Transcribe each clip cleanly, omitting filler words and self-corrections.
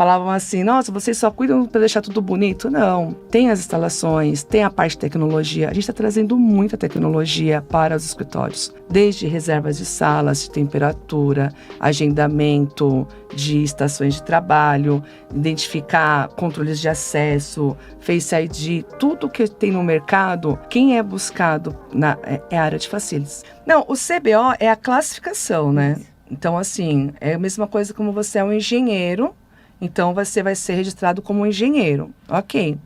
falavam assim, nossa, vocês só cuidam para deixar tudo bonito? Não, tem as instalações, tem a parte de tecnologia. A gente está trazendo muita tecnologia para os escritórios, desde reservas de salas, de temperatura, agendamento de estações de trabalho, identificar controles de acesso, Face ID, tudo que tem no mercado, quem é buscado é a área de facilities. Não, o CBO é a classificação, né? Então, assim, é a mesma coisa como você é um engenheiro, então você vai ser registrado como um engenheiro. Ok.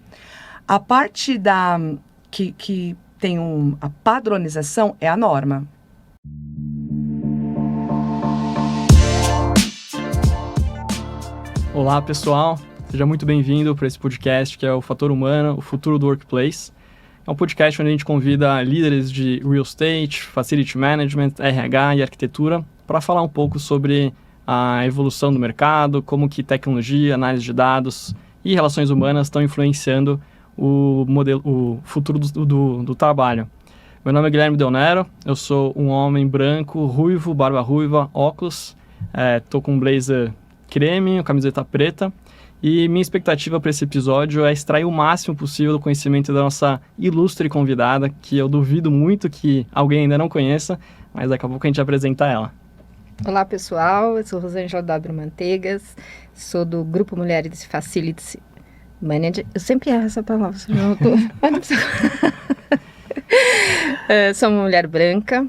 A parte que tem a padronização é a norma. Olá, pessoal. Seja muito bem-vindo para esse podcast que é o Fator Humano, o Futuro do Workplace. É um podcast onde a gente convida líderes de real estate, facility management, RH e arquitetura para falar um pouco sobre a evolução do mercado, como que tecnologia, análise de dados e relações humanas estão influenciando o futuro do trabalho. Meu nome é Guilherme Del Nero, eu sou um homem branco, ruivo, barba ruiva, óculos, estou com um blazer creme, camiseta preta, e minha expectativa para esse episódio é extrair o máximo possível do conhecimento da nossa ilustre convidada, que eu duvido muito que alguém ainda não conheça, mas daqui a pouco a gente apresenta ela. Olá, pessoal, eu sou Rosângela W. Manteigas, sou do Grupo Mulheres Facilities Manager. Eu sempre erro essa palavra, você já notou? Sou uma mulher branca,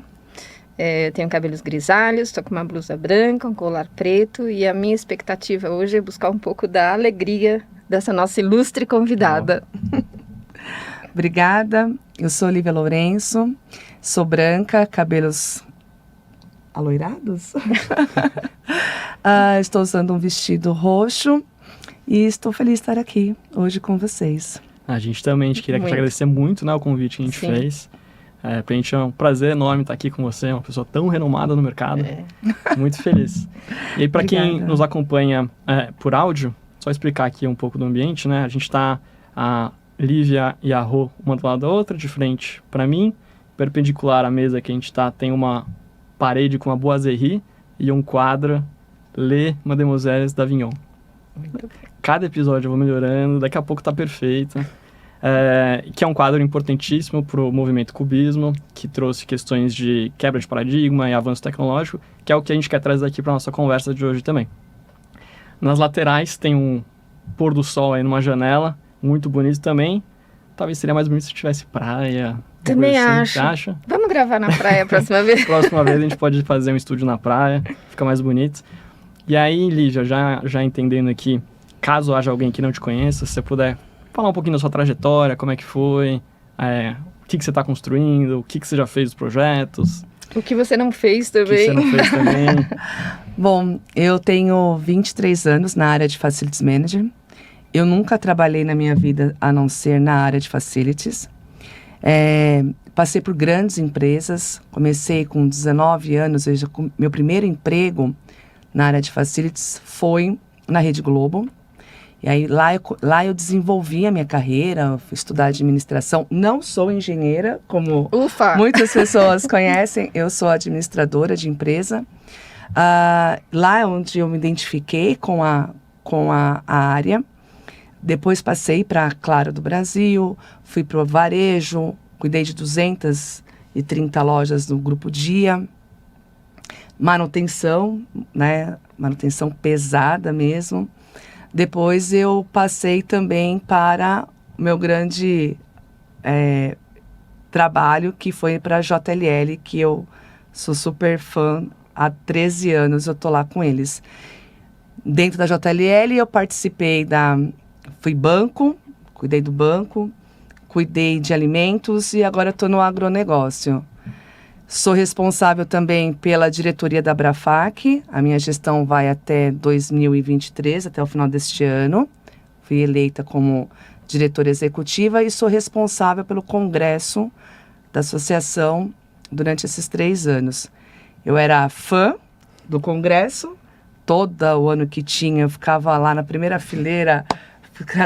tenho cabelos grisalhos, estou com uma blusa branca, um colar preto, e a minha expectativa hoje é buscar um pouco da alegria dessa nossa ilustre convidada. Obrigada, eu sou Olivia Lourenço, sou branca, cabelos aloirados. Estou usando um vestido roxo e estou feliz de estar aqui hoje com vocês. A gente queria te agradecer muito, né, o convite que a gente fez. Pra gente é um prazer enorme estar aqui com você, uma pessoa tão renomada no mercado. Muito feliz. E aí, para quem nos acompanha por áudio, só explicar aqui um pouco do ambiente, né? A gente está, a Lívia e a Rô, uma do lado da outra, de frente para mim, perpendicular à mesa que a gente está, tem uma parede com uma boiserie e um quadro Les Mademoiselles d'Avignon. Cada episódio eu vou melhorando, daqui a pouco tá perfeito. Que é um quadro importantíssimo para o movimento cubismo, que trouxe questões de quebra de paradigma e avanço tecnológico, que é o que a gente quer trazer aqui para a nossa conversa de hoje também. Nas laterais tem um pôr do sol aí numa janela, muito bonito também. Talvez seria mais bonito se tivesse praia. Também assim, acho. Você acha? Vamos gravar na praia a próxima vez? Próxima vez a gente pode fazer um estúdio na praia, fica mais bonito. E aí, Lívia, já entendendo aqui, caso haja alguém que não te conheça, se você puder falar um pouquinho da sua trajetória, como é que foi, o que você está construindo, o que você já fez dos projetos. O que você não fez também. O que você não fez também. Bom, eu tenho 23 anos na área de Facilities Manager. Eu nunca trabalhei na minha vida a não ser na área de Facilities. Passei por grandes empresas, comecei com 19 anos, meu primeiro emprego na área de Facilities foi na Rede Globo. E aí lá eu desenvolvi a minha carreira, fui estudar administração. Não sou engenheira, como muitas pessoas conhecem, eu sou administradora de empresa. Lá é onde eu me identifiquei com a área. Depois passei para a Claro do Brasil, fui para o varejo, cuidei de 230 lojas no Grupo Dia. Manutenção, né? Manutenção pesada mesmo. Depois eu passei também para o meu grande trabalho, que foi para a JLL, que eu sou super fã. Há 13 anos eu tô lá com eles. Dentro da JLL eu participei fui banco, cuidei do banco, cuidei de alimentos e agora estou no agronegócio. Sou responsável também pela diretoria da Abrafac. A minha gestão vai até 2023, até o final deste ano. Fui eleita como diretora executiva e sou responsável pelo congresso da associação durante esses 3 anos. Eu era fã do congresso. Todo o ano que tinha, eu ficava lá na primeira fileira,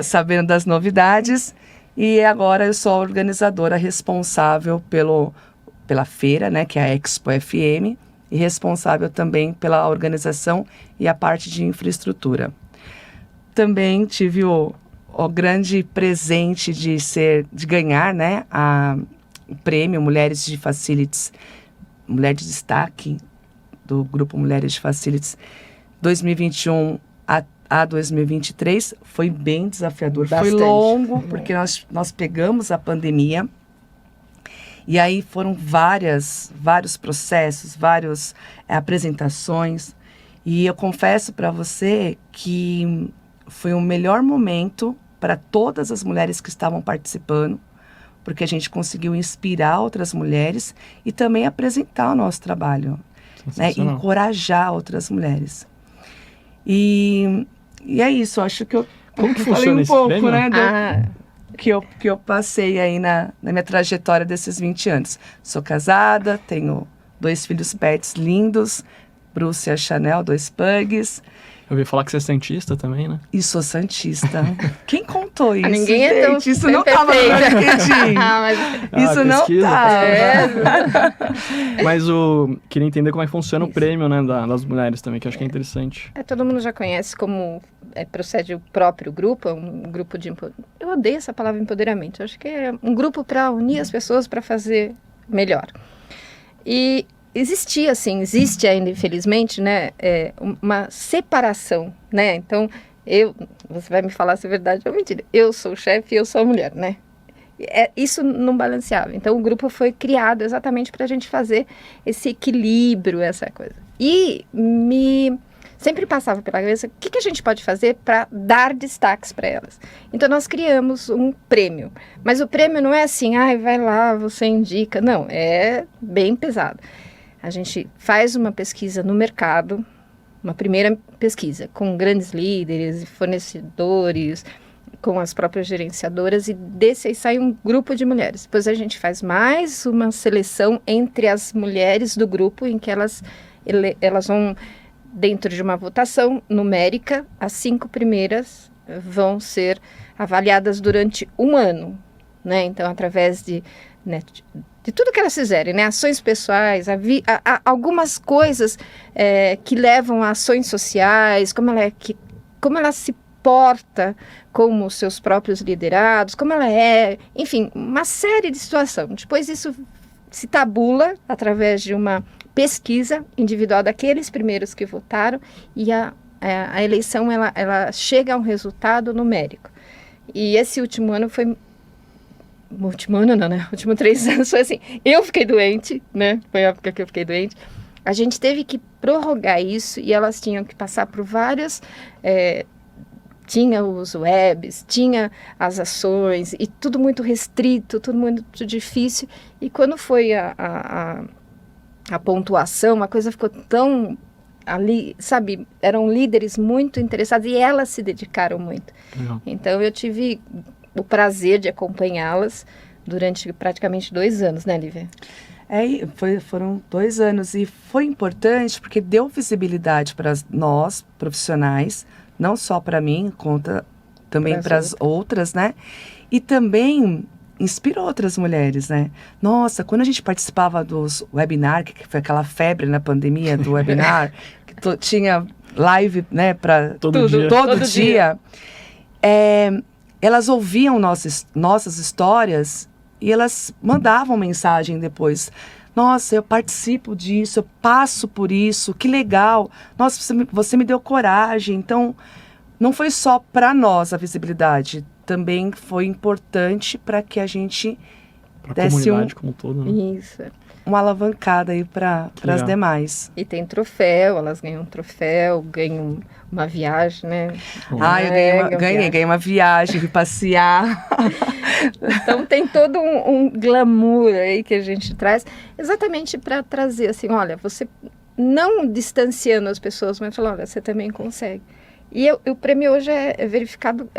sabendo das novidades. E agora eu sou a organizadora responsável pela feira, né, que é a Expo FM, e responsável também pela organização e a parte de infraestrutura. também tive o grande presente de ganhar, né, o prêmio Mulheres de Facilities, Mulher de Destaque do Grupo Mulheres de Facilities 2021 a 2023. Foi bem desafiador, Bastante. Foi longo, porque nós pegamos a pandemia. E aí foram vários processos, várias apresentações. E eu confesso para você que foi o melhor momento para todas as mulheres que estavam participando, porque a gente conseguiu inspirar outras mulheres e também apresentar o nosso trabalho, né? Encorajar outras mulheres. E é isso, acho que eu Como que falei funciona um esse pouco, prêmio? né? Que eu passei aí na minha trajetória desses 20 anos. Sou casada, tenho 2 filhos pets lindos, Bruce e a Chanel, 2 pugs. Eu ouvi falar que você é santista também, né? E sou santista. Quem contou isso, Ninguém gente? é tão Isso não estava no marketing. Isso não estava. Mas queria entender como é que funciona o prêmio, né, das mulheres também, que eu acho que é interessante. Todo mundo já conhece como procede o próprio grupo, um grupo de... Eu odeio essa palavra empoderamento. Eu acho que é um grupo para unir as pessoas para fazer melhor. E existe ainda, infelizmente, né, uma separação, né? Então, você vai me falar se é verdade ou mentira. Eu sou o chefe e eu sou a mulher, né? Isso não balanceava. Então, o grupo foi criado exatamente para a gente fazer esse equilíbrio, essa coisa. E sempre passava pela cabeça, o que a gente pode fazer para dar destaques para elas? Então, nós criamos um prêmio. Mas o prêmio não é assim, vai lá, você indica. Não, é bem pesado. A gente faz uma pesquisa no mercado, uma primeira pesquisa com grandes líderes, fornecedores, com as próprias gerenciadoras, e desse aí sai um grupo de mulheres. Depois a gente faz mais uma seleção entre as mulheres do grupo, em que elas vão, dentro de uma votação numérica, as 5 primeiras vão ser avaliadas durante um ano, né? Então, através de tudo que elas fizerem, né? Ações pessoais, algumas coisas que levam a ações sociais, como ela se porta como os seus próprios liderados, como ela enfim, uma série de situações. Depois isso se tabula através de uma pesquisa individual daqueles primeiros que votaram, e a eleição ela chega a um resultado numérico. E esse último ano foi... Último ano não, né? Último 3 anos foi assim. Eu fiquei doente, né? Foi a época que eu fiquei doente. A gente teve que prorrogar isso, e elas tinham que passar por várias... tinha os webs, tinha as ações, e tudo muito restrito, tudo muito difícil. E quando foi a pontuação, a coisa ficou tão ali, sabe? Eram líderes muito interessados, e elas se dedicaram muito. Uhum. Então, eu tive o prazer de acompanhá-las durante praticamente 2 anos, né, Lívia? Foram 2 anos, e foi importante porque deu visibilidade para nós, profissionais, não só para mim, conta também para as outras, né? E também inspirou outras mulheres, né? Nossa, quando a gente participava dos webinars, que foi aquela febre na pandemia do webinar, que tinha live, né, para todo dia. Elas ouviam nossas histórias e elas mandavam mensagem depois. Nossa, eu participo disso, eu passo por isso, que legal. Nossa, você me deu coragem. Então, não foi só para nós a visibilidade, também foi importante para que a gente desse comunidade como um todo, né? Isso. Uma alavancada aí para as demais. E tem troféu, elas ganham um troféu, ganham uma viagem, né? Eu ganhei uma viagem, fui passear. Então tem todo um glamour aí que a gente traz, exatamente para trazer assim, olha, você não distanciando as pessoas, mas falando, olha, você também consegue. E o prêmio hoje é verificado,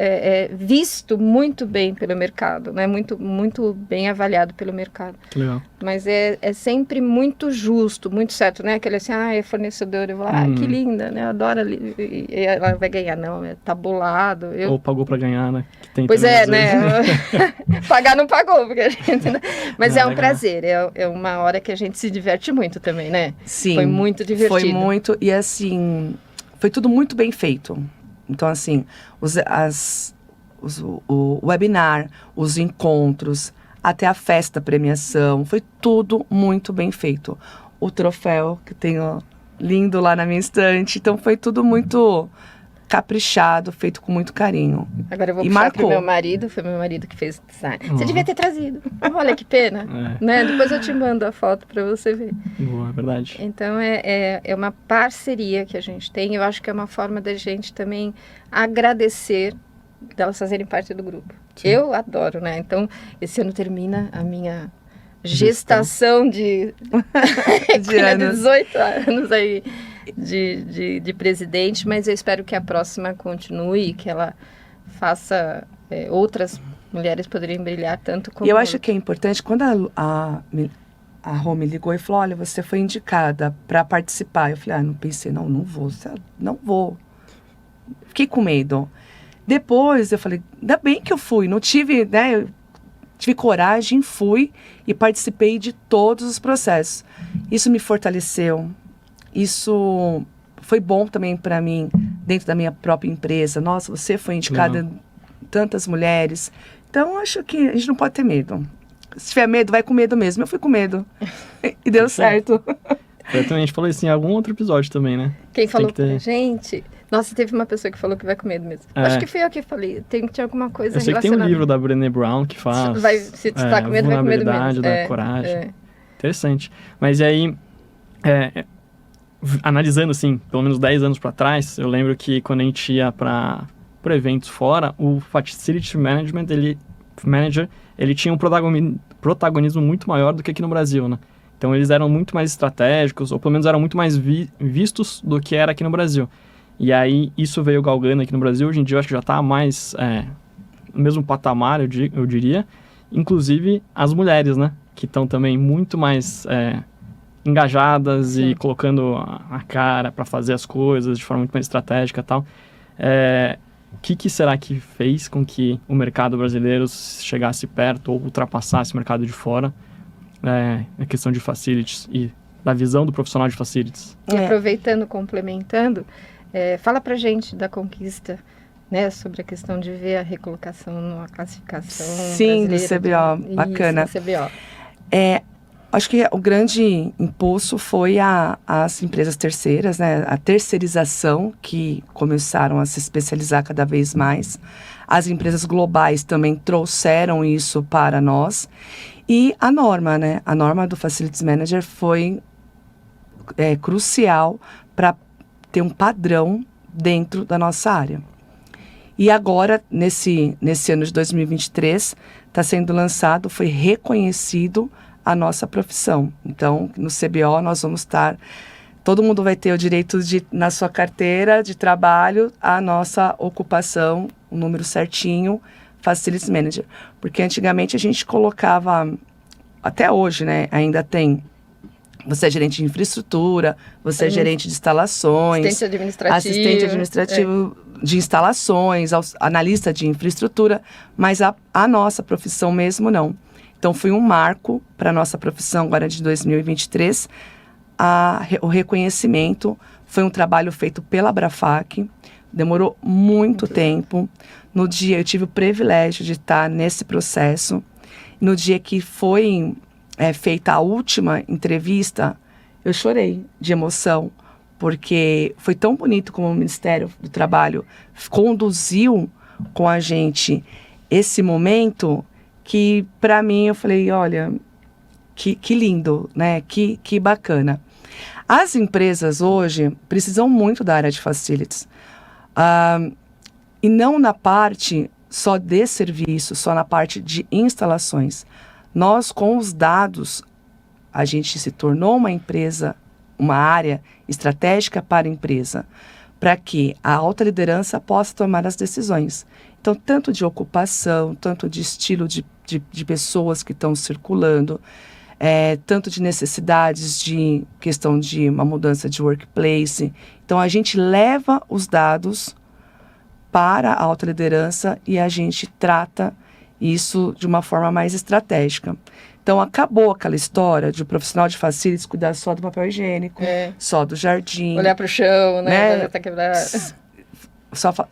visto muito bem pelo mercado, né? Muito, muito bem avaliado pelo mercado. Legal. Mas é sempre muito justo, muito certo, né? Aquele assim, é fornecedor, eu vou lá, que linda, né? Eu adoro ali, e ela vai ganhar, não, é tabulado. Ou pagou para ganhar, né? Que tem pois né? Pagar não pagou, porque a gente... Mas é um legal. prazer, é uma hora que a gente se diverte muito também, né? Sim. Foi muito divertido. Foi muito, e assim... Foi tudo muito bem feito, Então, assim, o webinar, os encontros, até a festa, a premiação, foi tudo muito bem feito. O troféu que tenho lindo lá na minha estante, então foi tudo muito caprichado, feito com muito carinho. Agora eu vou puxar pro meu marido, foi meu marido que fez o design. Você devia ter trazido. Olha que pena. Né? Depois eu te mando a foto para você ver. Boa, é verdade. Então é uma parceria que a gente tem. Eu acho que é uma forma da gente também agradecer delas fazerem parte do grupo. Sim. Eu adoro, né? Então, esse ano termina a minha gestação de 18 anos aí de presidente, mas eu espero que a próxima continue, que ela faça outras mulheres poderem brilhar tanto como... E eu acho que é importante, quando a Rô me ligou e falou, olha, você foi indicada para participar. Eu falei, não pensei, não vou. Fiquei com medo. Depois eu falei, ainda bem que eu fui, não tive, né, eu tive coragem, fui e participei de todos os processos. Isso me fortaleceu, isso foi bom também para mim, dentro da minha própria empresa. Nossa, você foi indicada tantas mulheres. Então, acho que a gente não pode ter medo. Se tiver medo, vai com medo mesmo. Eu fui com medo e deu certo. Exatamente, a gente falou isso em algum outro episódio também, né? Quem falou pra gente... Nossa, teve uma pessoa que falou que vai com medo mesmo. Acho que foi eu que falei. Tem que ter alguma coisa relacionada. Eu sei que tem um livro da Brené Brown que faz... Se está com medo, vai com medo mesmo. Da coragem. Interessante. Mas e aí, analisando assim, pelo menos 10 anos para trás, eu lembro que quando a gente ia para eventos fora, o Facility Manager, ele tinha um protagonismo muito maior do que aqui no Brasil, né? Então eles eram muito mais estratégicos, ou pelo menos eram muito mais vistos do que era aqui no Brasil. E aí, isso veio galgando aqui no Brasil. Hoje em dia, eu acho que já está mais no mesmo patamar, eu diria. Inclusive, as mulheres, né? Que estão também muito mais engajadas Sim. e colocando a cara para fazer as coisas de forma muito mais estratégica e tal. O que será que fez com que o mercado brasileiro chegasse perto ou ultrapassasse o mercado de fora? A questão de facilities e da visão do profissional de facilities. E aproveitando, complementando... fala pra gente da conquista, né, sobre a questão de ver a recolocação numa classificação Sim, do CBO, bacana. Isso, do CBO. Acho que o grande impulso foi as empresas terceiras, né, a terceirização, que começaram a se especializar cada vez mais. As empresas globais também trouxeram isso para nós. E a norma, né, a norma do Facilities Manager foi crucial para ter um padrão dentro da nossa área. E agora, nesse ano de 2023, está sendo lançado, foi reconhecido a nossa profissão. Então, no CBO, nós vamos estar... Todo mundo vai ter o direito de, na sua carteira de trabalho, a nossa ocupação, o número certinho, Facilities Manager. Porque antigamente a gente colocava, até hoje, né, ainda tem... Você é gerente de infraestrutura, você é gerente de instalações, assistente administrativo de instalações, analista de infraestrutura, mas a nossa profissão mesmo não. Então, foi um marco para a nossa profissão agora de 2023. O reconhecimento foi um trabalho feito pela Abrafac, demorou muito tempo. No dia, eu tive o privilégio de estar nesse processo. No dia que foi... feita a última entrevista, eu chorei de emoção, porque foi tão bonito como o Ministério do Trabalho conduziu com a gente esse momento, que para mim eu falei, olha, que lindo, né? Que bacana. As empresas hoje precisam muito da área de facilities, e não na parte só de serviço, só na parte de instalações. Nós, com os dados, a gente se tornou uma empresa, uma área estratégica para a empresa, para que a alta liderança possa tomar as decisões. Então, tanto de ocupação, tanto de estilo de pessoas que estão circulando, tanto de necessidades de questão de uma mudança de workplace. Então, a gente leva os dados para a alta liderança e a gente trata isso de uma forma mais estratégica. Então, acabou aquela história de o profissional de facilities cuidar só do papel higiênico, só do jardim. Olhar para o chão, né? Tá quebrado.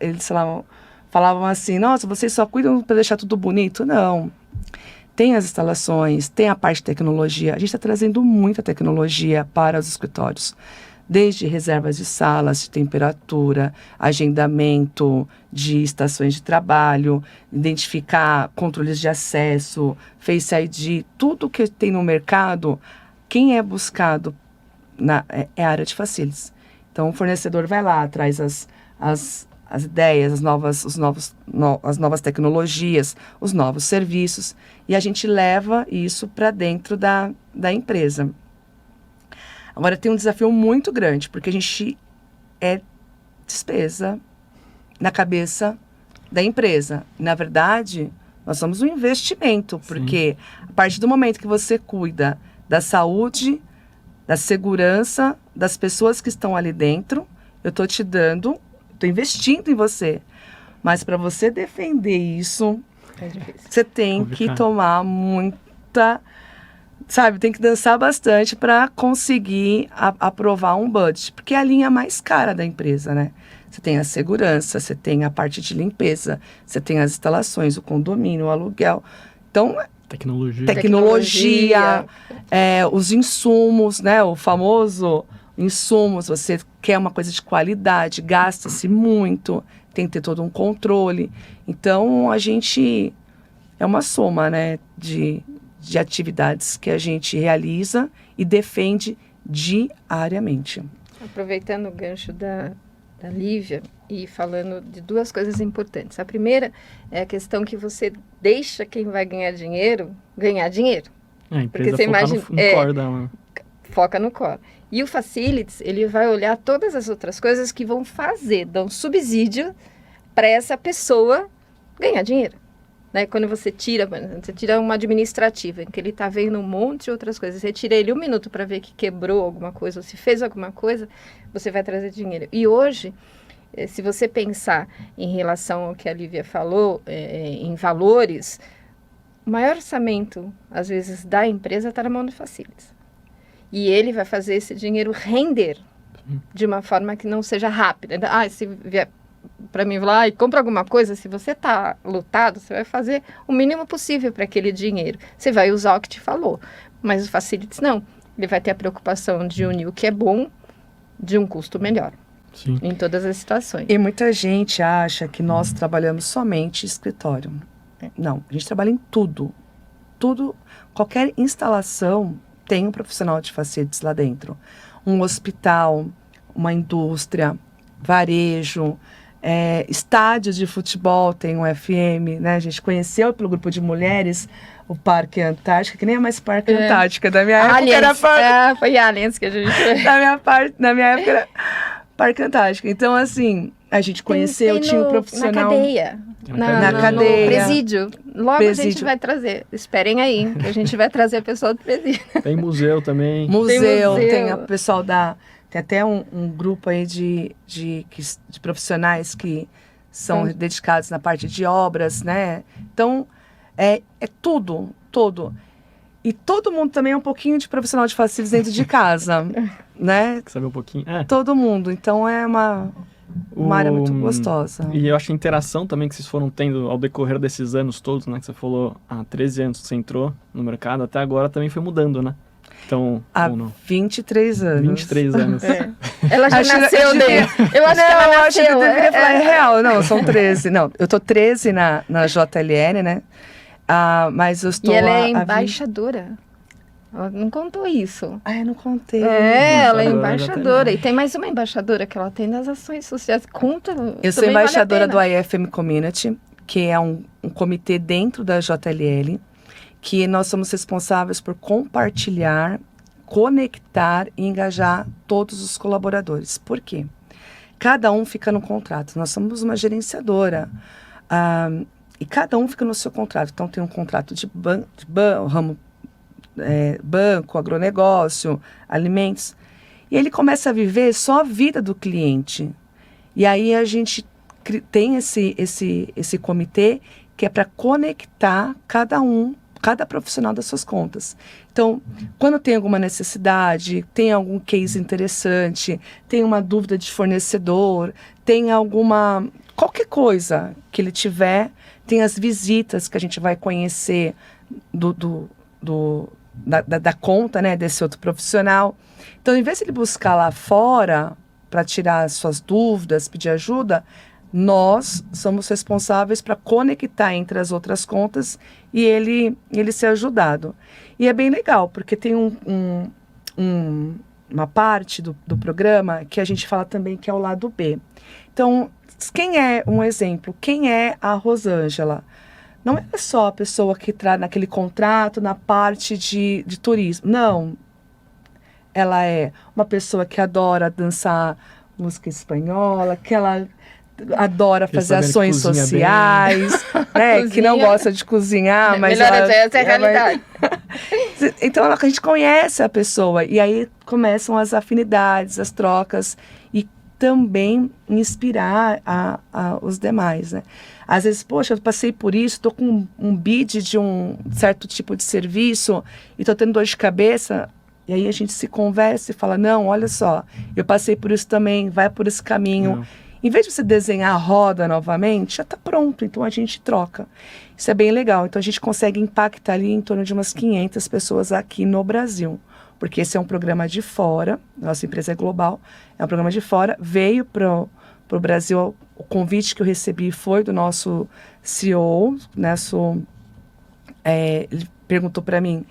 eles falavam assim, nossa, vocês só cuidam para deixar tudo bonito? Não. Tem as instalações, tem a parte de tecnologia. A gente está trazendo muita tecnologia para os escritórios. Desde reservas de salas de temperatura, agendamento de estações de trabalho, identificar controles de acesso, Face ID, tudo que tem no mercado, quem é buscado é a área de facilities. Então, o fornecedor vai lá, traz as ideias, as novas tecnologias, os novos serviços, e a gente leva isso para dentro da empresa. Agora, tem um desafio muito grande, porque a gente é despesa na cabeça da empresa. Na verdade, nós somos um investimento, porque a partir do momento que você cuida da saúde, da segurança das pessoas que estão ali dentro, eu estou investindo em você. Mas para você defender isso, você tem que tomar muita... Sabe, tem que dançar bastante para conseguir aprovar um budget, porque é a linha mais cara da empresa, né? Você tem a segurança, você tem a parte de limpeza, você tem as instalações, o condomínio, o aluguel. Então, tecnologia, os insumos, né? O famoso insumos, você quer uma coisa de qualidade, gasta-se muito, tem que ter todo um controle. Então, a gente é uma soma, né, de atividades que a gente realiza e defende diariamente. Aproveitando o gancho da Lívia e falando de duas coisas importantes. A primeira é a questão que você deixa quem vai ganhar dinheiro. A empresa foca no core dela. Foca no core. E o Facilities, ele vai olhar todas as outras coisas que vão dar um subsídio para essa pessoa ganhar dinheiro. Né? Quando você tira uma administrativa, em que ele está vendo um monte de outras coisas, você tira ele 1 minuto para ver que quebrou alguma coisa ou se fez alguma coisa, você vai trazer dinheiro. E hoje, se você pensar em relação ao que a Lívia falou, em valores, o maior orçamento, às vezes, da empresa está na mão do Facilities. E ele vai fazer esse dinheiro render de uma forma que não seja rápida. Se vier para mim lá e compra alguma coisa, se você está lotado, você vai fazer o mínimo possível para aquele dinheiro. Você vai usar o que te falou. Mas o Facilities não. Ele vai ter a preocupação de unir o que é bom de um custo melhor. Sim. Em todas as situações. E muita gente acha que nós trabalhamos somente em escritório. Não, a gente trabalha em tudo. Tudo, qualquer instalação tem um profissional de Facilities lá dentro. Um hospital, uma indústria, varejo, estádios de futebol tem um FM, né? A gente conheceu pelo grupo de mulheres o Parque Antártica, que nem é mais Parque Antártica, da minha época Allianz, era foi Allianz que a gente na minha época era Parque Antártica. Então, assim, a gente conheceu, tinha um profissional... Na cadeia. Na cadeia. No presídio. Logo a gente vai trazer. Esperem aí, a gente vai trazer a pessoa do presídio. Tem museu também. Museu, tem o pessoal da... Tem até um grupo aí de profissionais que são dedicados na parte de obras, né? Então, é tudo. E todo mundo também é um pouquinho de profissional de Facilities dentro de casa, né? Quer saber um pouquinho? Todo mundo. Então, é uma área muito gostosa. E eu acho que a interação também que vocês foram tendo ao decorrer desses anos todos, né? Que você falou, há 13 anos que você entrou no mercado, até agora também foi mudando, né? Então, há 23 anos. 23 anos. Ela já nasceu daí. Eu acho que ela nasceu. Acho que eu deveria falar real. Não, são 13. Não, eu tô 13 na JLL, né? Mas eu estou... E ela é embaixadora. Ela não contou isso. Eu não contei. Ela é embaixadora. E tem mais uma embaixadora que ela tem nas ações sociais. Conta. Eu sou embaixadora do IFM Community, que é um comitê dentro da JLL, que nós somos responsáveis por compartilhar, conectar e engajar todos os colaboradores. Por quê? Cada um fica no contrato. Nós somos uma gerenciadora. E cada um fica no seu contrato. Então, tem um contrato de ramo, banco, agronegócio, alimentos. E ele começa a viver só a vida do cliente. E aí, a gente tem esse comitê que é para conectar cada um cada profissional das suas contas. Então, quando tem alguma necessidade, tem algum case interessante, tem uma dúvida de fornecedor, tem qualquer coisa que ele tiver, tem as visitas que a gente vai conhecer da conta, né, desse outro profissional. Então, em vez de ele buscar lá fora para tirar as suas dúvidas, pedir ajuda, nós somos responsáveis para conectar entre as outras contas e ele ser ajudado. E é bem legal, porque tem uma parte do programa que a gente fala também que é o lado B. Então, um exemplo, quem é a Rosângela? Não é só a pessoa que está naquele contrato, na parte de turismo. Não. Ela é uma pessoa que adora dançar música espanhola, que ela adora fazer ações sociais, né? Que não gosta de cozinhar, mas essa é a realidade. Então, a gente conhece a pessoa e aí começam as afinidades, as trocas e também inspirar os demais, né? Às vezes, poxa, eu passei por isso, estou com um bid de um certo tipo de serviço e estou tendo dor de cabeça. E aí a gente se conversa e fala, não, olha só, eu passei por isso também, vai por esse caminho. Não. Em vez de você desenhar a roda novamente, já está pronto, então a gente troca. Isso é bem legal. Então a gente consegue impactar ali em torno de umas 500 pessoas aqui no Brasil. Porque esse é um programa de fora, nossa empresa é global, é um programa de fora, veio para o Brasil, o convite que eu recebi foi do nosso CEO, né, ele perguntou para mim,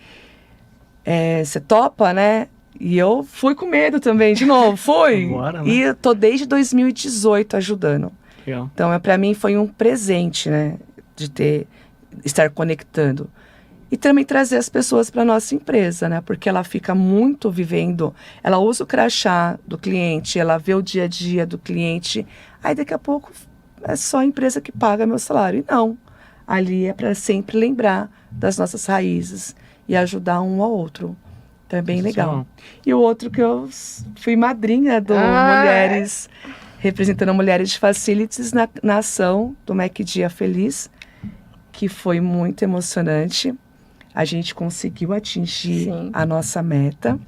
você topa, né? E eu fui com medo também, de novo, fui. Agora, né? E eu tô desde 2018 ajudando. Legal. Então, para mim foi um presente, né? De estar conectando. E também trazer as pessoas para nossa empresa, né? Porque ela fica muito vivendo, ela usa o crachá do cliente, ela vê o dia a dia do cliente. Aí daqui a pouco é só a empresa que paga meu salário. E não. Ali é para sempre lembrar das nossas raízes e ajudar um ao outro. Então é bem legal. E o outro que eu fui madrinha do Mulheres, representando Mulheres de Facilities na ação do MEC Dia Feliz, que foi muito emocionante. A gente conseguiu atingir a nossa meta,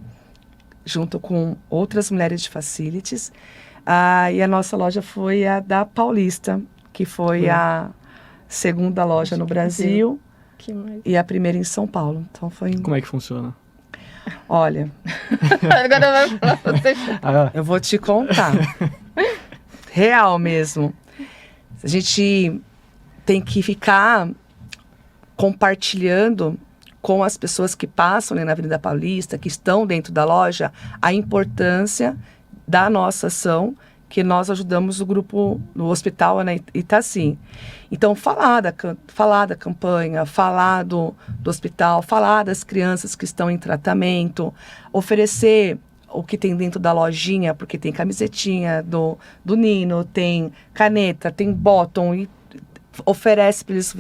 junto com outras Mulheres de Facilities. E a nossa loja foi a da Paulista, que foi a segunda loja no Brasil. E a primeira em São Paulo. Então foi... Como é que funciona? Olha... Agora vai falar você. Eu vou te contar. Real mesmo. A gente tem que ficar compartilhando com as pessoas que passam ali na Avenida Paulista, que estão dentro da loja, a importância da nossa ação, que nós ajudamos o grupo no hospital, né, Itaci. Então, falar da campanha, falar do hospital, falar das crianças que estão em tratamento, oferecer o que tem dentro da lojinha, porque tem camisetinha do Nino, tem caneta, tem bottom, e oferece para eles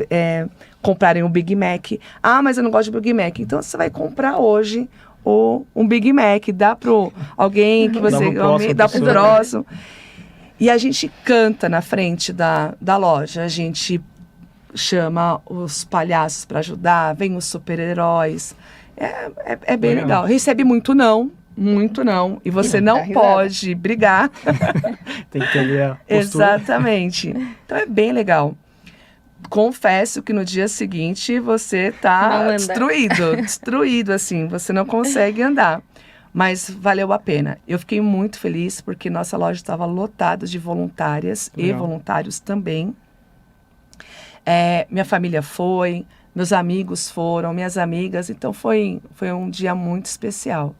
comprarem um Big Mac. Mas eu não gosto de Big Mac. Então, você vai comprar hoje um Big Mac, dá para alguém que você ama, dá para o próximo. E a gente canta na frente da loja, a gente chama os palhaços para ajudar, vem os super-heróis. É bem legal. Recebe muito não, e você não pode brigar. Tem que ter ali a postura. Exatamente. Então é bem legal. Confesso que no dia seguinte você tá destruído, assim, você não consegue andar. Mas valeu a pena. Eu fiquei muito feliz porque nossa loja estava lotada de voluntárias e voluntários também. Minha família foi, meus amigos foram, minhas amigas. Então foi um dia muito especial.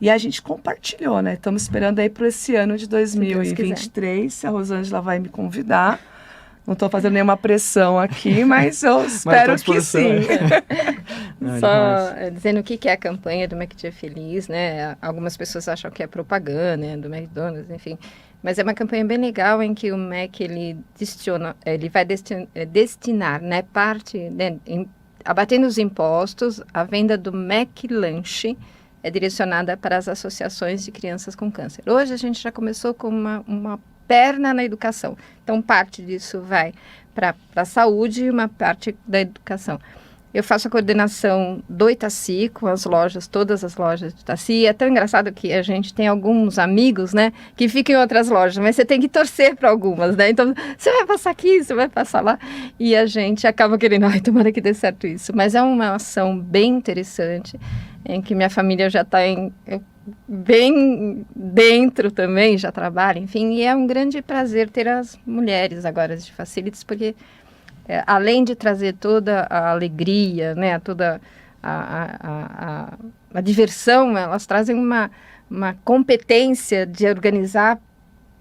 E a gente compartilhou, né? Estamos esperando aí para esse ano de 2023. Se a Rosângela vai me convidar. Não estou fazendo nenhuma pressão aqui, mas eu espero que sim. Só dizendo o que é a campanha do MEC Dia Feliz, né? Algumas pessoas acham que é propaganda, né, do McDonald's, enfim. Mas é uma campanha bem legal em que o MEC ele vai destinar, né, parte, né, abatendo os impostos, a venda do MEC Lanche é direcionada para as associações de crianças com câncer. Hoje a gente já começou com uma perna na educação. Então, parte disso vai para a saúde e uma parte da educação. Eu faço a coordenação do Itaci com as lojas, todas as lojas de Itaci. E é tão engraçado que a gente tem alguns amigos, né, que ficam em outras lojas, mas você tem que torcer para algumas, né? Então, você vai passar aqui, você vai passar lá. E a gente acaba querendo, ai, tomara que dê certo isso. Mas é uma ação bem interessante, em que minha família já está bem dentro também, já trabalha, enfim. E é um grande prazer ter as mulheres agora de Facilities, porque... além de trazer toda a alegria, né, toda a diversão, elas trazem uma competência de organizar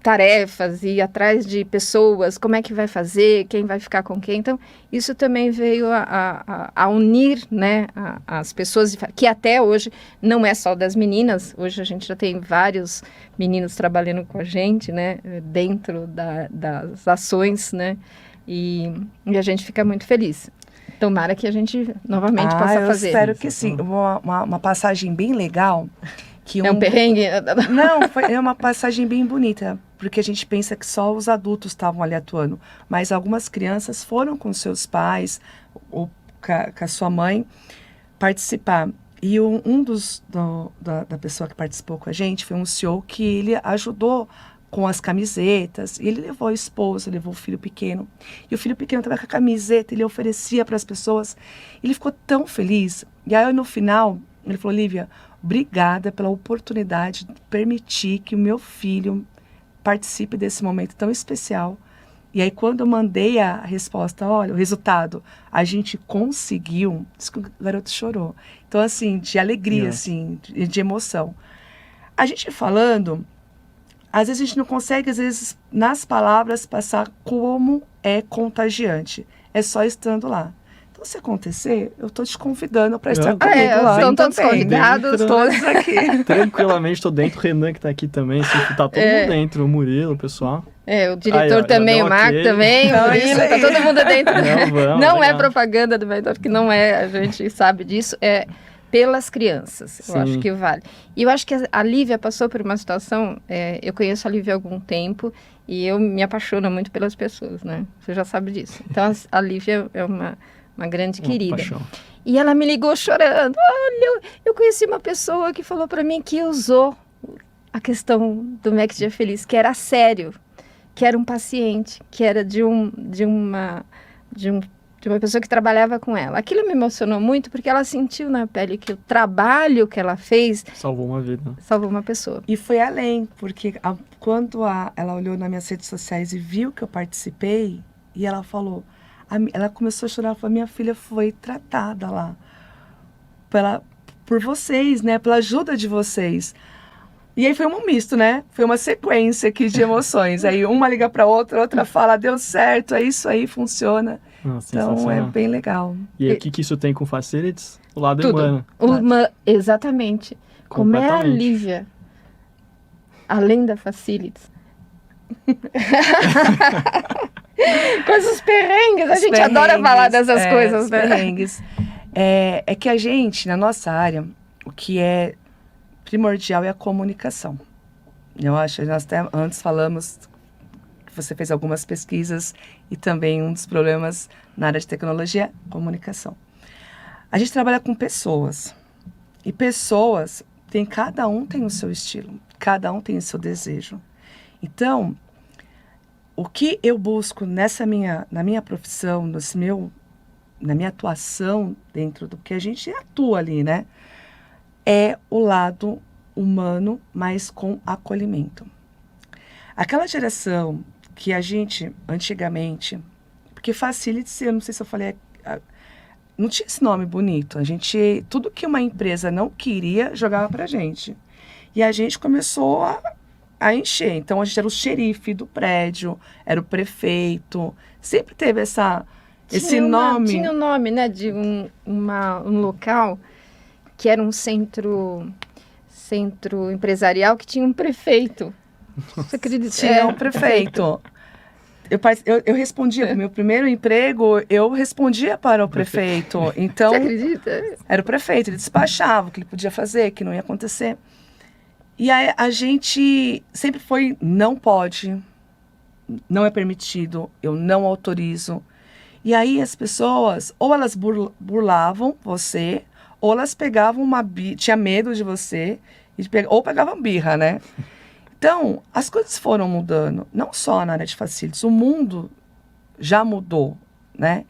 tarefas e ir atrás de pessoas, como é que vai fazer, quem vai ficar com quem. Então, isso também veio a unir, né, as pessoas, que até hoje não é só das meninas, hoje a gente já tem vários meninos trabalhando com a gente, né, dentro das ações, né, e a gente fica muito feliz. Tomara que a gente novamente possa fazer. Eu espero que sim. Uma passagem bem legal. Que é um perrengue? Não, é uma passagem bem bonita. Porque a gente pensa que só os adultos estavam ali atuando. Mas algumas crianças foram com seus pais ou com a sua mãe participar. E da pessoa que participou com a gente foi um CEO que ele ajudou com as camisetas, ele levou a esposa, levou o filho pequeno, e o filho pequeno estava com a camiseta, ele oferecia para as pessoas, ele ficou tão feliz, e aí no final, ele falou, Lívia, obrigada pela oportunidade de permitir que o meu filho participe desse momento tão especial. E aí quando eu mandei a resposta, olha, o resultado, a gente conseguiu, isso que o garoto chorou. Então assim, de alegria, assim, de emoção. A gente falando... Às vezes a gente não consegue, às vezes, nas palavras, passar como é contagiante. É só estando lá. Então, se acontecer, eu estou te convidando para estar comigo lá. Estão todos convidados, todos aqui. Tranquilamente, estou dentro. O Renan que está aqui também, está todo mundo dentro. O Murilo, o pessoal. O diretor também, o Marco também, o Murilo, está todo mundo dentro. Não é propaganda do Mentor, que não é, a gente sabe disso, pelas crianças, eu acho que vale. E eu acho que a Lívia passou por uma situação, eu conheço a Lívia há algum tempo, e eu me apaixono muito pelas pessoas, né? Você já sabe disso. Então, a Lívia é uma grande querida. Paixão. E ela me ligou chorando. Olha, eu conheci uma pessoa que falou para mim que usou a questão do MEC Dia Feliz, que era sério, que era um paciente, que era de uma pessoa que trabalhava com ela. Aquilo me emocionou muito porque ela sentiu na pele que o trabalho que ela fez... salvou uma vida. Salvou uma pessoa. E foi além, porque quando ela olhou nas minhas redes sociais e viu que eu participei, e ela falou... ela começou a chorar, falou, minha filha foi tratada lá por vocês, né? Pela ajuda de vocês. E aí foi um misto, né? Foi uma sequência aqui de emoções. Aí uma liga para outra fala, deu certo, é isso aí, funciona. Então é bem legal. E aí, o que isso tem com Facilities? O lado humano. Exatamente. Como é a Lívia, além da Facilities? Com os perrengues, a gente adora falar dessas coisas, né? Perrengues. É que a gente, na nossa área, o que é primordial é a comunicação. Eu acho, nós até antes falamos que você fez algumas pesquisas e também um dos problemas na área de tecnologia é comunicação. A gente trabalha com pessoas e pessoas, cada um tem o seu estilo, cada um tem o seu desejo. Então, o que eu busco na minha profissão, na minha atuação dentro do que a gente atua ali, né? É o lado humano, mas com acolhimento. Aquela geração que a gente, antigamente, porque Facilities, eu não sei se eu falei, não tinha esse nome bonito. Tudo que uma empresa não queria, jogava pra gente. E a gente começou a encher. Então, a gente era o xerife do prédio, era o prefeito. Sempre teve esse nome. Tinha o nome, né, de um local que era um centro empresarial que tinha um prefeito. Você acredita? Tinha um prefeito. Eu respondia, no meu primeiro emprego, eu respondia para o prefeito. Então, você acredita? Era o prefeito, ele despachava o que ele podia fazer, o que não ia acontecer. E aí, a gente sempre foi, não pode, não é permitido, eu não autorizo. E aí as pessoas, ou elas burlavam você, ou elas pegavam tinha medo de você, ou pegavam birra, né? Então, as coisas foram mudando, não só na área de facilities, o mundo já mudou, né?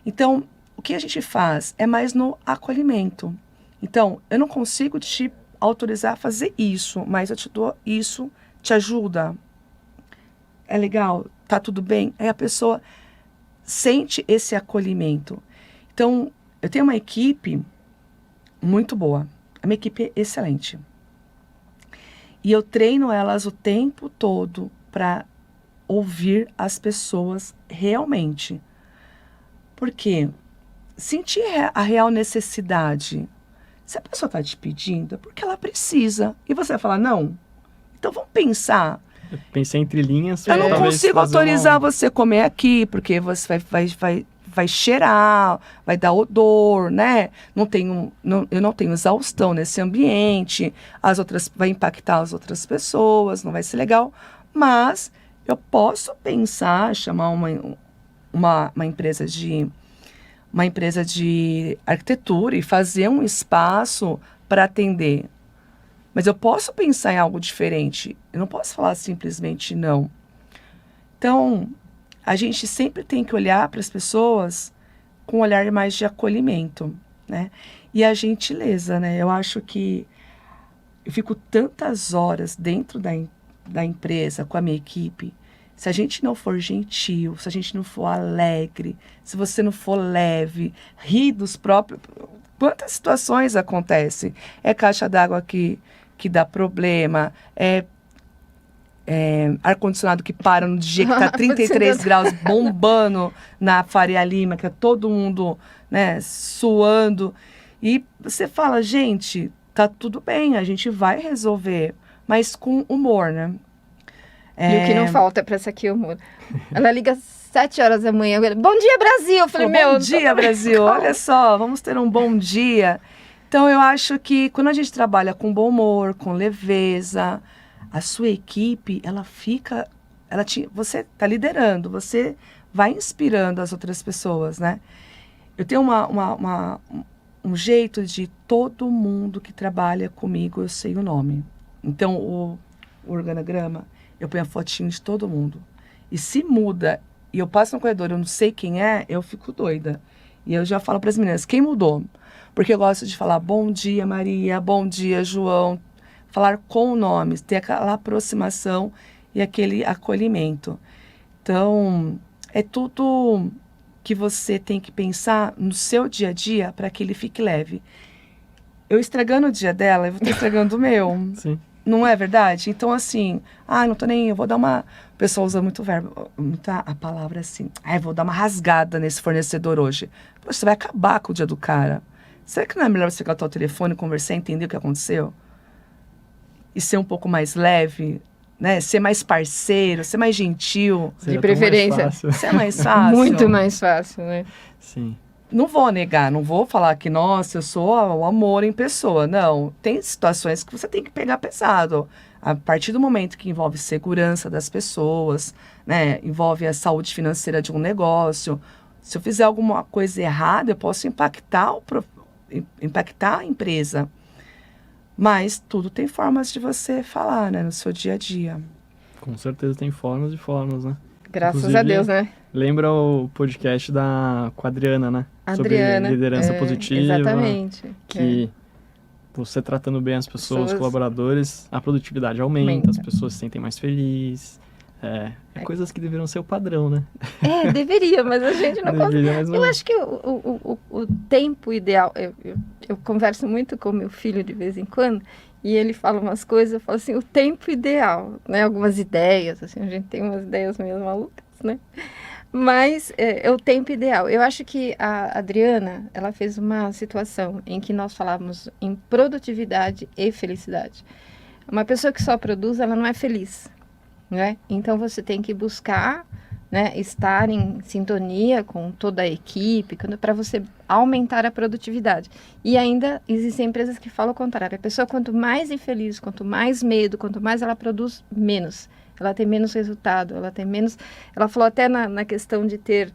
Então, o que a gente faz é mais no acolhimento. Então, eu não consigo te autorizar a fazer isso, mas eu te dou isso, te ajuda. É legal? Tá tudo bem? Aí a pessoa sente esse acolhimento. Então, eu tenho uma equipe muito boa. A minha equipe é excelente. E eu treino elas o tempo todo para ouvir as pessoas realmente. Porque sentir a real necessidade. Se a pessoa está te pedindo, é porque ela precisa. E você vai falar, não. Então vamos pensar. Eu pensei entre linhas. Eu não consigo autorizar você a comer aqui, porque você vai cheirar, vai dar odor, né? Eu não tenho exaustão nesse ambiente, vai impactar as outras pessoas, não vai ser legal. Mas eu posso pensar, chamar uma empresa de arquitetura e fazer um espaço para atender. Mas eu posso pensar em algo diferente. Eu não posso falar simplesmente não. Então, a gente sempre tem que olhar para as pessoas com um olhar mais de acolhimento, né? E a gentileza, né? Eu acho que eu fico tantas horas dentro da empresa com a minha equipe. Se a gente não for gentil, se a gente não for alegre, se você não for leve, rir dos próprios... Quantas situações acontecem? É caixa d'água que dá problema, ar-condicionado que para no dia que está 33 graus, bombando na Faria Lima, que é todo mundo, né, suando. E você fala, gente, tá tudo bem, a gente vai resolver, mas com humor, né? E o que não falta é para essa aqui humor. Ela liga às 7 horas da manhã, bom dia, Brasil! Eu falei, bom dia, Brasil! Olha só, vamos ter um bom dia. Então, eu acho que quando a gente trabalha com bom humor, com leveza, a sua equipe, você está liderando, você vai inspirando as outras pessoas, né? Eu tenho um jeito de todo mundo que trabalha comigo, eu sei o nome. Então, o organograma, eu ponho a fotinho de todo mundo. E se muda, e eu passo no corredor, eu não sei quem é, eu fico doida. E eu já falo para as meninas, quem mudou? Porque eu gosto de falar bom dia, Maria, bom dia, João. Falar com nomes, ter aquela aproximação e aquele acolhimento. Então, é tudo que você tem que pensar no seu dia a dia para que ele fique leve. Eu estragando o dia dela, eu vou estar estragando o meu. Sim. Não é verdade? Então, assim, não tô nem... Eu vou dar uma... O pessoal usa muito verbo, a palavra assim. Vou dar uma rasgada nesse fornecedor hoje. Poxa, você vai acabar com o dia do cara. Será que não é melhor você pegar o teu telefone, conversar, entender o que aconteceu? E ser um pouco mais leve, né? Ser mais parceiro, ser mais gentil. De preferência. Ser mais fácil. Muito mais fácil, né? Sim. Não vou negar, não vou falar que, nossa, eu sou o amor em pessoa. Não, tem situações que você tem que pegar pesado. A partir do momento que envolve segurança das pessoas, né? Envolve a saúde financeira de um negócio. Se eu fizer alguma coisa errada, eu posso impactar a empresa. Mas tudo tem formas de você falar, né? No seu dia a dia. Com certeza tem formas e formas, né? Graças Inclusive, a Deus, né? Lembra o podcast com a Adriana, né? Adriana, sobre liderança positiva. Exatamente. Que você tratando bem as pessoas, os colaboradores, a produtividade aumenta, as pessoas se sentem mais felizes. Coisas que deveriam ser o padrão, né? Deveria, mas a gente não consegue. Eu acho que o tempo ideal... Eu converso muito com meu filho de vez em quando, e ele fala umas coisas, eu falo assim, o tempo ideal, né? Algumas ideias, assim, a gente tem umas ideias meio malucas, né? Mas é o tempo ideal. Eu acho que a Adriana, ela fez uma situação em que nós falávamos em produtividade e felicidade. Uma pessoa que só produz, ela não é feliz, né? Então, você tem que buscar, né, estar em sintonia com toda a equipe, para você aumentar a produtividade. E ainda existem empresas que falam o contrário. A pessoa, quanto mais infeliz, quanto mais medo, quanto mais ela produz, menos. ela tem menos resultado, ela tem menos... Ela falou até na questão de ter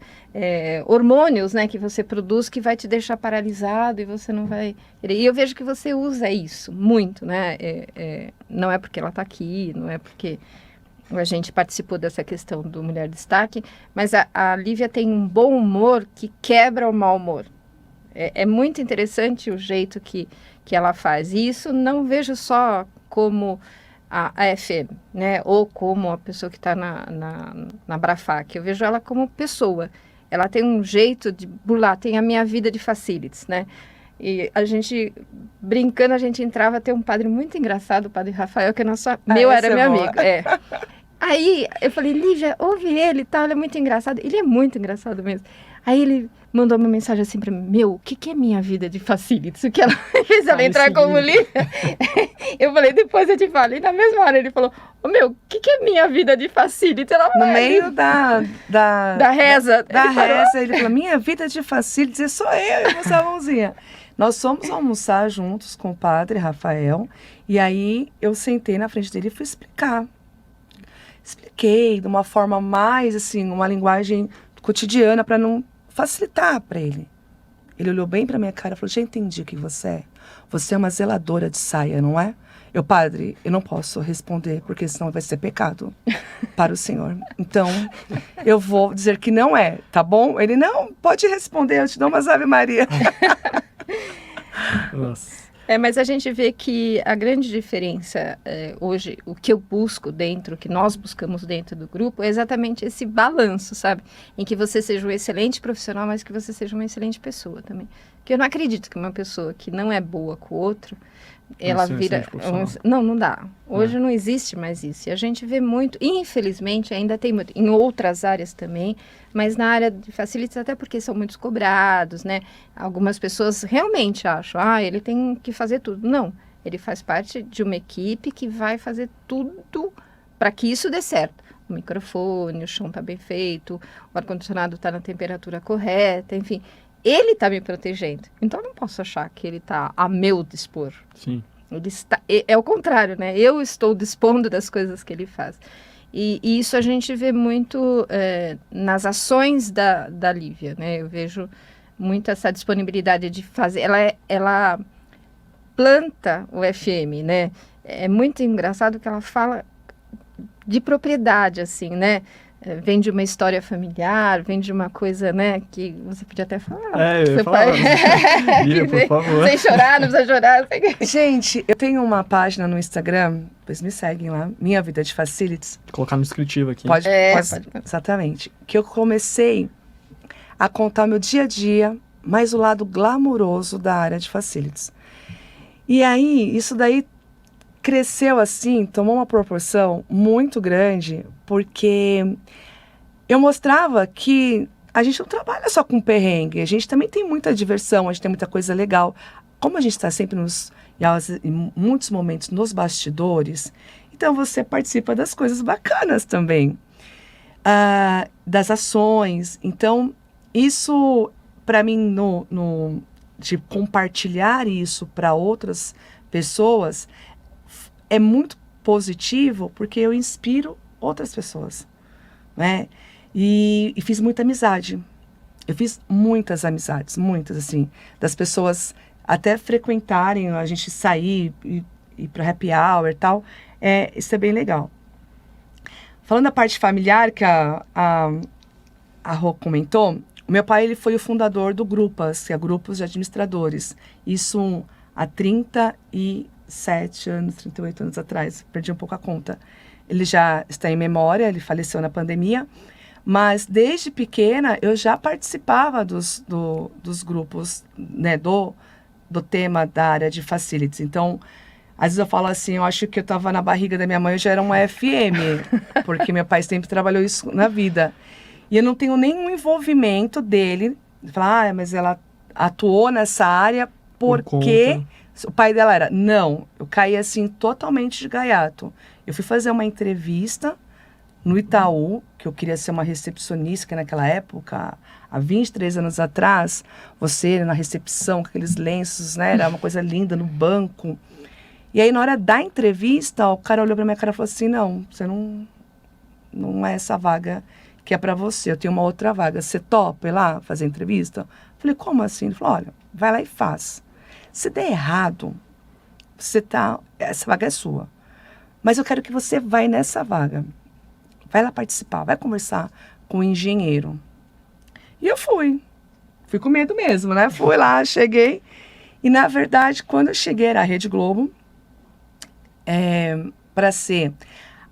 hormônios, né, que você produz que vai te deixar paralisado e você não vai... E eu vejo que você usa isso muito, né? Não é porque ela está aqui, não é porque a gente participou dessa questão do Mulher Destaque, mas a Lívia tem um bom humor que quebra o mau humor. É muito interessante o jeito que ela faz. E isso não vejo só como a FM, né? Ou como a pessoa que está na Brafac. Eu vejo ela como pessoa. Ela tem um jeito de burlar, tem a minha vida de facilities, né? E a gente, brincando, a gente entrava, tem um padre muito engraçado, o padre Rafael, que era meu amigo. Aí eu falei, Lívia, ouve ele e tal, ele é muito engraçado. Ele é muito engraçado mesmo. Aí ele mandou uma mensagem assim pra mim, o que é minha vida de facilities? O que ela fez ela entrar como Lívia? Eu falei, depois eu te falo. E na mesma hora ele falou, o que é minha vida de facilities? Ela, no meio da reza. Ele falou, minha vida de facilities sou eu e você, a mãozinha. Nós fomos almoçar juntos com o padre Rafael, e aí eu sentei na frente dele e fui explicar. Expliquei de uma forma mais, assim, uma linguagem cotidiana para não facilitar para ele. Ele olhou bem para minha cara e falou, já entendi o que você é. Você é uma zeladora de saia, não é? Padre, eu não posso responder, porque senão vai ser pecado para o senhor. Então, eu vou dizer que não é, tá bom? Ele, não, pode responder, eu te dou umas Ave Maria. Nossa. Mas a gente vê que a grande diferença hoje, o que eu busco dentro, o que nós buscamos dentro do grupo, é exatamente esse balanço, sabe? Em que você seja um excelente profissional, mas que você seja uma excelente pessoa também. Porque eu não acredito que uma pessoa que não é boa com o outro, ela vira... Não dá. Hoje não existe mais isso. E a gente vê muito, infelizmente, ainda tem muito, em outras áreas também, mas na área de facilities, até porque são muitos cobrados, né? Algumas pessoas realmente acham, ele tem que fazer tudo. Não, ele faz parte de uma equipe que vai fazer tudo para que isso dê certo. O microfone, o chão está bem feito, o ar-condicionado está na temperatura correta, enfim... Ele está me protegendo, então eu não posso achar que ele está a meu dispor. Sim. Ele está, é o contrário, né? Eu estou dispondo das coisas que ele faz. E isso a gente vê muito nas ações da Lívia, né? Eu vejo muito essa disponibilidade de fazer. Ela planta o FM, né? É muito engraçado que ela fala de propriedade, assim, né? Vem de uma história familiar, vem de uma coisa, né, que você podia até falar. Eu ia falar. Por favor. Sem chorar, não precisa chorar. Gente, eu tenho uma página no Instagram, depois me seguem lá, Minha Vida de Facilities. Vou colocar no descritivo aqui. Pode. Exatamente. Que eu comecei a contar o meu dia a dia, mais o lado glamouroso da área de Facilities. E aí, isso daí cresceu assim, tomou uma proporção muito grande, porque eu mostrava que a gente não trabalha só com perrengue, a gente também tem muita diversão, a gente tem muita coisa legal. Como a gente está sempre em muitos momentos nos bastidores, então você participa das coisas bacanas também, das ações. Então, isso, para mim, de compartilhar isso para outras pessoas, é muito positivo, porque eu inspiro outras pessoas, né? E fiz muita amizade. Eu fiz muitas amizades, muitas, assim, das pessoas até frequentarem, a gente sair, ir para happy hour e tal. Isso é bem legal. Falando da parte familiar, que a Rô comentou, o meu pai, ele foi o fundador do Grupas, que é Grupos de Administradores. Isso há 37 anos, 38 anos atrás, perdi um pouco a conta. Ele já está em memória, ele faleceu na pandemia, mas desde pequena eu já participava dos grupos, né, do tema da área de facilities. Então, às vezes eu falo assim, eu acho que eu estava na barriga da minha mãe, eu já era uma FM, porque meu pai sempre trabalhou isso na vida. E eu não tenho nenhum envolvimento dele, falar, mas ela atuou nessa área porque... O pai dela era, não, eu caí assim totalmente de gaiato. Eu fui fazer uma entrevista no Itaú, que eu queria ser uma recepcionista, que naquela época, há 23 anos atrás, você na recepção, com aqueles lenços, né, era uma coisa linda no banco. E aí na hora da entrevista, o cara olhou pra minha cara e falou assim, não, você não não é essa vaga que é para você, eu tenho uma outra vaga, você topa ir lá fazer entrevista? Falei, como assim? Ele falou, olha, vai lá e faz. Se der errado, essa vaga é sua. Mas eu quero que você vá nessa vaga. Vai lá participar, vai conversar com o engenheiro. E eu fui. Fui com medo mesmo, né? Fui lá, cheguei. E, na verdade, quando eu cheguei, era a Rede Globo, para ser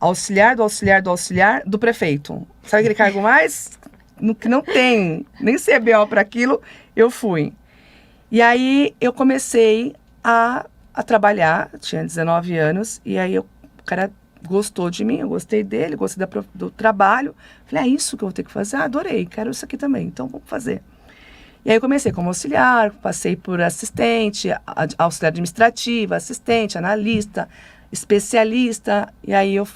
auxiliar do auxiliar do auxiliar do prefeito. Sabe aquele cargo mais? Que não tem nem CBO para aquilo, eu fui. E aí, eu comecei a trabalhar, tinha 19 anos, e aí o cara gostou de mim, eu gostei dele, gostei do trabalho. Falei, é isso que eu vou ter que fazer? Ah, adorei, quero isso aqui também, então vamos fazer. E aí eu comecei como auxiliar, passei por assistente, auxiliar administrativa, assistente, analista, especialista, e aí eu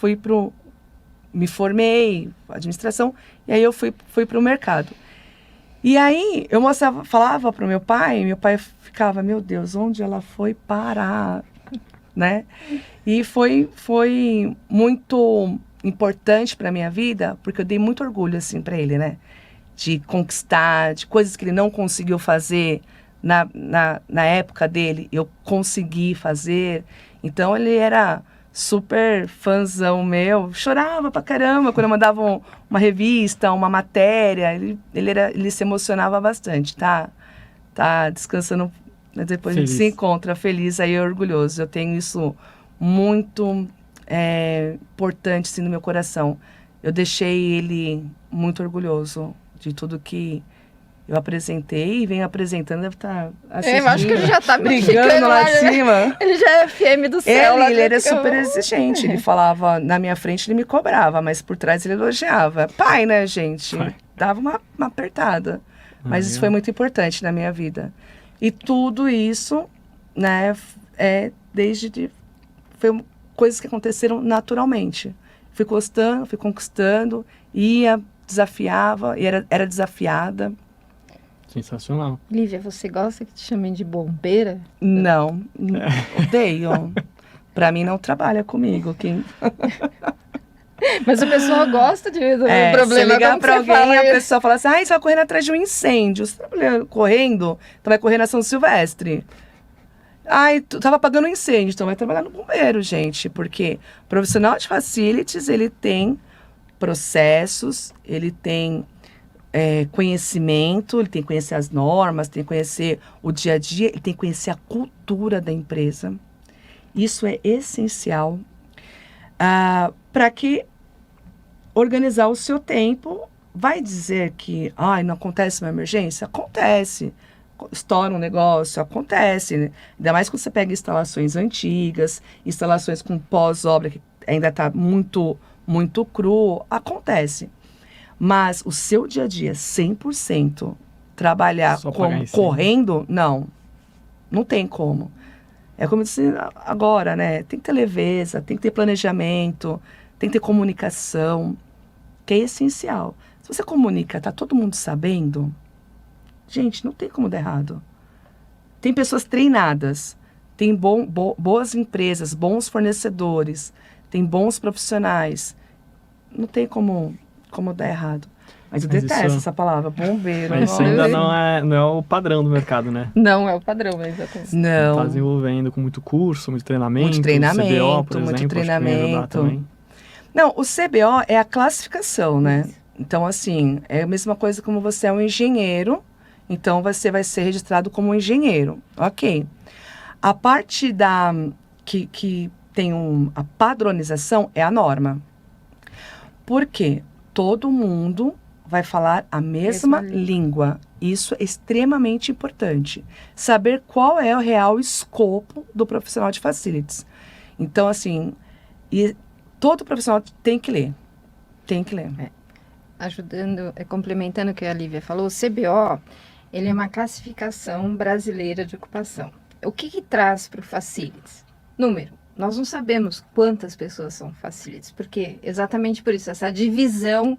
me formei, administração, e aí eu fui para o mercado. E aí eu falava para o meu pai ficava, meu Deus, onde ela foi parar, né? E foi muito importante para minha vida, porque eu dei muito orgulho, assim, para ele, né? De conquistar, de coisas que ele não conseguiu fazer na época dele, eu consegui fazer. Então, ele era super fãzão meu, chorava pra caramba quando eu mandava uma revista, uma matéria, ele se emocionava bastante, tá descansando, depois feliz. A gente se encontra feliz, aí orgulhoso. Eu tenho isso muito importante assim, no meu coração. Eu deixei ele muito orgulhoso de tudo que eu apresentei e venho apresentando, deve estar assistindo. Eu acho que ele já está brigando lá de cima. Ele já é FM do céu. Ele era super exigente. Ele falava na minha frente, ele me cobrava, mas por trás ele elogiava. Pai, né, gente? Pai. Dava uma apertada. Mas isso foi muito importante na minha vida. E tudo isso, né, foi coisas que aconteceram naturalmente. Fui gostando, fui conquistando, ia, desafiava, e era desafiada. Sensacional. Lívia, você gosta que te chamem de bombeira? Não, odeio. Pra mim não trabalha comigo. Mas o pessoal gosta do problema. Se ligar pra alguém, a pessoa fala assim, você vai correndo atrás de um incêndio. Você tá correndo, então vai correr na São Silvestre. Tu tava apagando um incêndio, então vai trabalhar no bombeiro, gente. Porque o profissional de facilities, ele tem processos, ele tem conhecimento, ele tem que conhecer as normas, tem que conhecer o dia a dia, ele tem que conhecer a cultura da empresa. Isso é essencial para que organizar o seu tempo. Vai dizer que não acontece uma emergência? Acontece. Estoura um negócio, acontece. Né? Ainda mais quando você pega instalações antigas, instalações com pós-obra que ainda está muito, muito cru, acontece. Mas o seu dia a dia, 100%, trabalhar correndo, não tem como. É como eu disse agora, né? Tem que ter leveza, tem que ter planejamento, tem que ter comunicação, que é essencial. Se você comunica, tá todo mundo sabendo, gente, não tem como dar errado. Tem pessoas treinadas, tem boas empresas, bons fornecedores, tem bons profissionais. Não tem como dar errado. Mas eu detesto essa palavra, bombeiro. Mas isso ainda não é o padrão do mercado, né? Não é o padrão, exatamente. Não. Está desenvolvendo com muito curso, muito treinamento. Muito treinamento, CBO, por exemplo, muito treinamento. Acho que vai ajudar também. Não, o CBO é a classificação, né? Então, assim, é a mesma coisa como você é um engenheiro, então você vai ser registrado como um engenheiro. Ok. A parte que tem a padronização é a norma. Por quê? Todo mundo vai falar a mesma língua. Isso é extremamente importante. Saber qual é o real escopo do profissional de facilities. Então, assim, todo profissional tem que ler. Tem que ler. Ajudando, complementando o que a Lívia falou, o CBO, ele é uma classificação brasileira de ocupação. O que traz para o facilities? Número. Nós não sabemos quantas pessoas são facilities, porque exatamente por isso, essa divisão,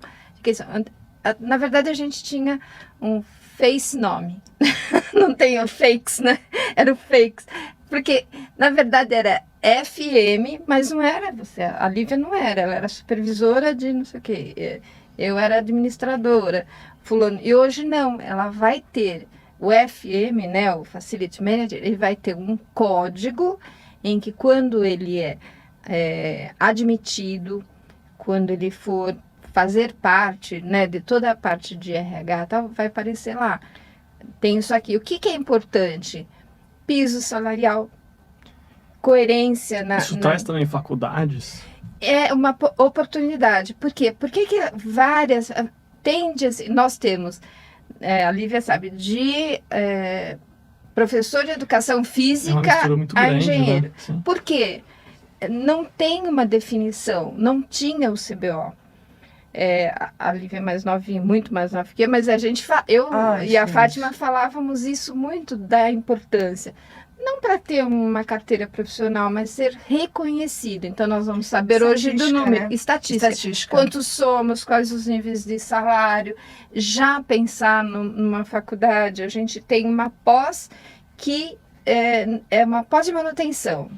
Na verdade, a gente tinha um face nome. Não tem o fakes, né? Era o fakes. Porque, na verdade, era FM, mas não era você. A Lívia não era. Ela era supervisora de não sei o quê. Eu era administradora. Fulano. E hoje não. Ela vai ter o FM, né? O Facility Manager, ele vai ter um código em que quando ele é admitido, quando ele for fazer parte, né, de toda a parte de RH, tal, vai aparecer lá. Tem isso aqui. O que é importante? Piso salarial, coerência Isso traz também faculdades? É uma oportunidade. Por quê? Porque que várias... nós temos, a Lívia sabe, de professor de educação física a engenheiro. Né? Por quê? Não tem uma definição, não tinha o CBO. A Lívia é mais novinha, muito mais nova que eu, mas a gente, a Fátima falávamos isso muito da importância. Não para ter uma carteira profissional, mas ser reconhecido. Então, nós vamos saber hoje do número. Estatística. Quantos somos, quais os níveis de salário. Já pensar numa faculdade, a gente tem uma pós que é uma pós de manutenção.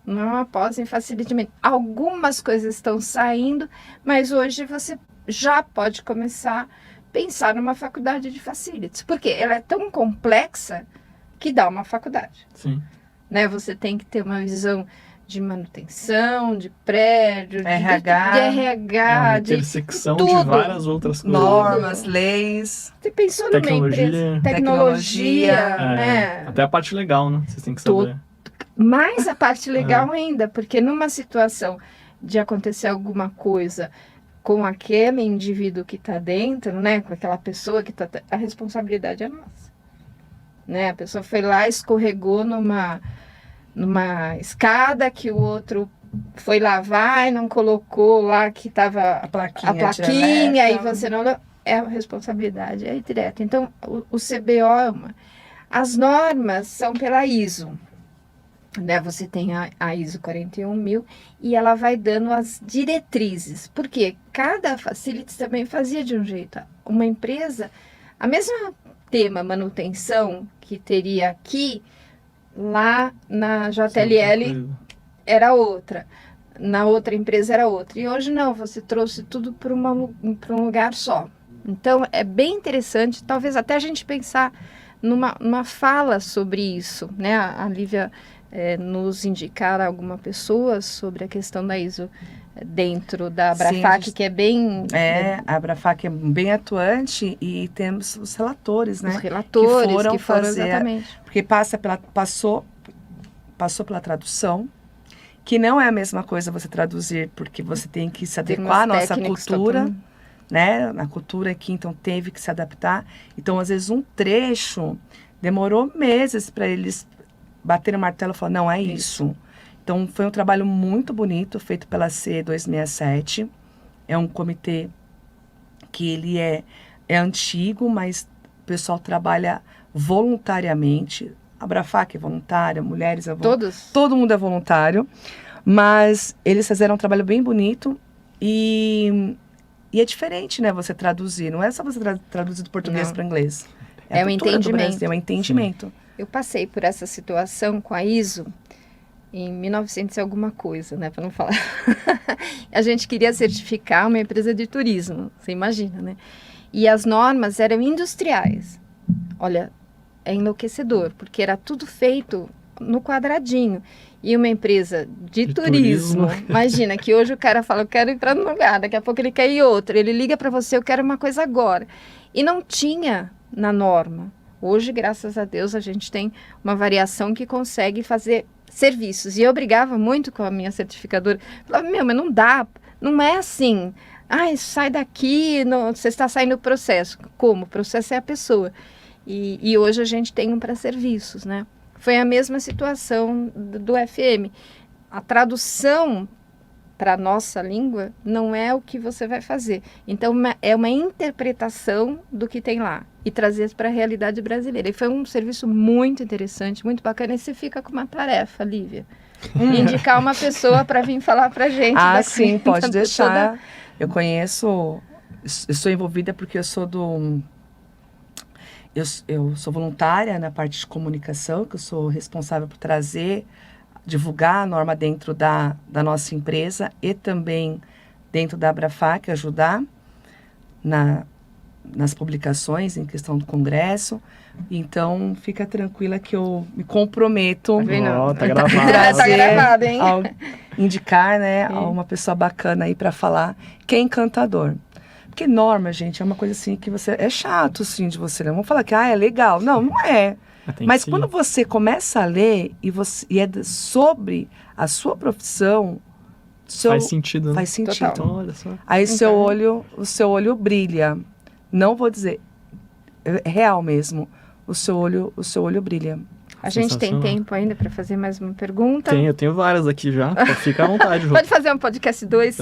Não é uma pós em facilitamento. Algumas coisas estão saindo, mas hoje você já pode começar a pensar numa faculdade de facilities. Porque ela é tão complexa que dá uma faculdade. Sim. Né? Você tem que ter uma visão de manutenção, de prédio, de RH, de intersecção de várias outras coisas. Normas, leis. Você pensou numa empresa? Tecnologia. Né? Até a parte legal, né? Vocês têm que saber. Mais a parte legal ainda, porque numa situação de acontecer alguma coisa com aquele indivíduo que está dentro, né? Com aquela pessoa que está... A responsabilidade é nossa. Né? A pessoa foi lá, escorregou numa escada que o outro foi lavar e não colocou lá que estava a plaquinha e você não... É a responsabilidade, é direta. Então, o CBO é uma... As normas são pela ISO. Né? Você tem a ISO 41000 e ela vai dando as diretrizes. Porque cada facility também fazia de um jeito. Uma empresa, a mesma tema manutenção que teria aqui, lá na JLL era outra, na outra empresa era outra, e hoje não, você trouxe tudo para um lugar só. Então é bem interessante, talvez até a gente pensar numa fala sobre isso, né? A Lívia nos indicar alguma pessoa sobre a questão da ISO dentro da Abrafac, que é bem... a Abrafac é bem atuante e temos os relatores, né? Os relatores que foram fazer, exatamente. Porque passou pela tradução, que não é a mesma coisa você traduzir, porque você tem que se adequar à nossa cultura, né? Na cultura aqui, então teve que se adaptar. Então, às vezes, um trecho demorou meses para eles baterem o martelo e falar, não, é isso. Então, foi um trabalho muito bonito, feito pela C267. É um comitê que ele é antigo, mas o pessoal trabalha voluntariamente. A Abrafac é voluntária, mulheres é voluntária. Todos? Todo mundo é voluntário. Mas eles fizeram um trabalho bem bonito e é diferente, né? Você traduzir. Não é só você traduzir do português para inglês. É um entendimento. É um entendimento. Eu passei por essa situação com a ISO em 1900 e alguma coisa, né, para não falar. A gente queria certificar uma empresa de turismo, você imagina, né? E as normas eram industriais. Olha, é enlouquecedor, porque era tudo feito no quadradinho. E uma empresa de turismo, imagina que hoje o cara fala, eu quero ir para um lugar, daqui a pouco ele quer ir outro, ele liga para você, eu quero uma coisa agora. E não tinha na norma. Hoje, graças a Deus, a gente tem uma variação que consegue fazer serviços. E eu brigava muito com a minha certificadora. Falava, mas não dá, não é assim. Sai daqui, você está saindo do processo. Como? O processo é a pessoa. E hoje a gente tem um para serviços, né? Foi a mesma situação do FM. A tradução para a nossa língua não é o que você vai fazer. Então, é uma interpretação do que tem lá e trazer para a realidade brasileira. E foi um serviço muito interessante, muito bacana. E você fica com uma tarefa, Lívia. Indicar uma pessoa para vir falar para a gente. Sim, pode deixar. Eu conheço eu sou envolvida porque eu sou eu sou voluntária na parte de comunicação, que eu sou responsável por divulgar a norma dentro da nossa empresa e também dentro da Abrafac, ajudar nas publicações em questão do Congresso. Então, fica tranquila que eu me comprometo tá gravado. Trazer, tá gravado, hein? Indicar, né, uma pessoa bacana aí para falar que é encantador. Porque norma, gente, é uma coisa assim que é chato, assim, de você ler. Vamos falar que, é legal. Não, não é. Mas quando você começa a ler e é sobre a sua profissão, faz sentido. Faz sentido. Então, olha só. Aí o seu olho brilha. Não vou dizer, é real mesmo. O seu olho brilha. A gente tem tempo ainda para fazer mais uma pergunta? Eu tenho várias aqui já. Fica à vontade. Pode fazer um podcast 2?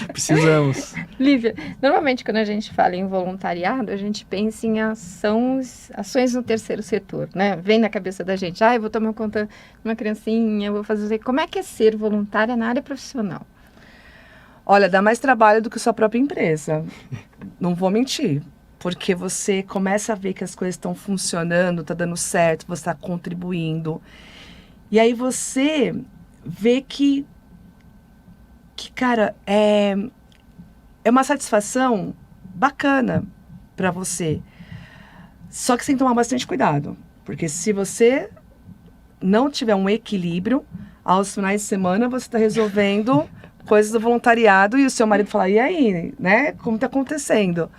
Precisamos. Lívia, normalmente quando a gente fala em voluntariado, a gente pensa em ações no terceiro setor, né? Vem na cabeça da gente, eu vou tomar conta de uma criancinha, vou fazer... Como é que é ser voluntária na área profissional? Olha, dá mais trabalho do que sua própria empresa. Não vou mentir. Porque você começa a ver que as coisas estão funcionando, está dando certo, você está contribuindo. E aí você vê que cara, é uma satisfação bacana para você. Só que você tem que tomar bastante cuidado. Porque se você não tiver um equilíbrio, aos finais de semana você está resolvendo coisas do voluntariado e o seu marido fala, e aí, né? Como está acontecendo?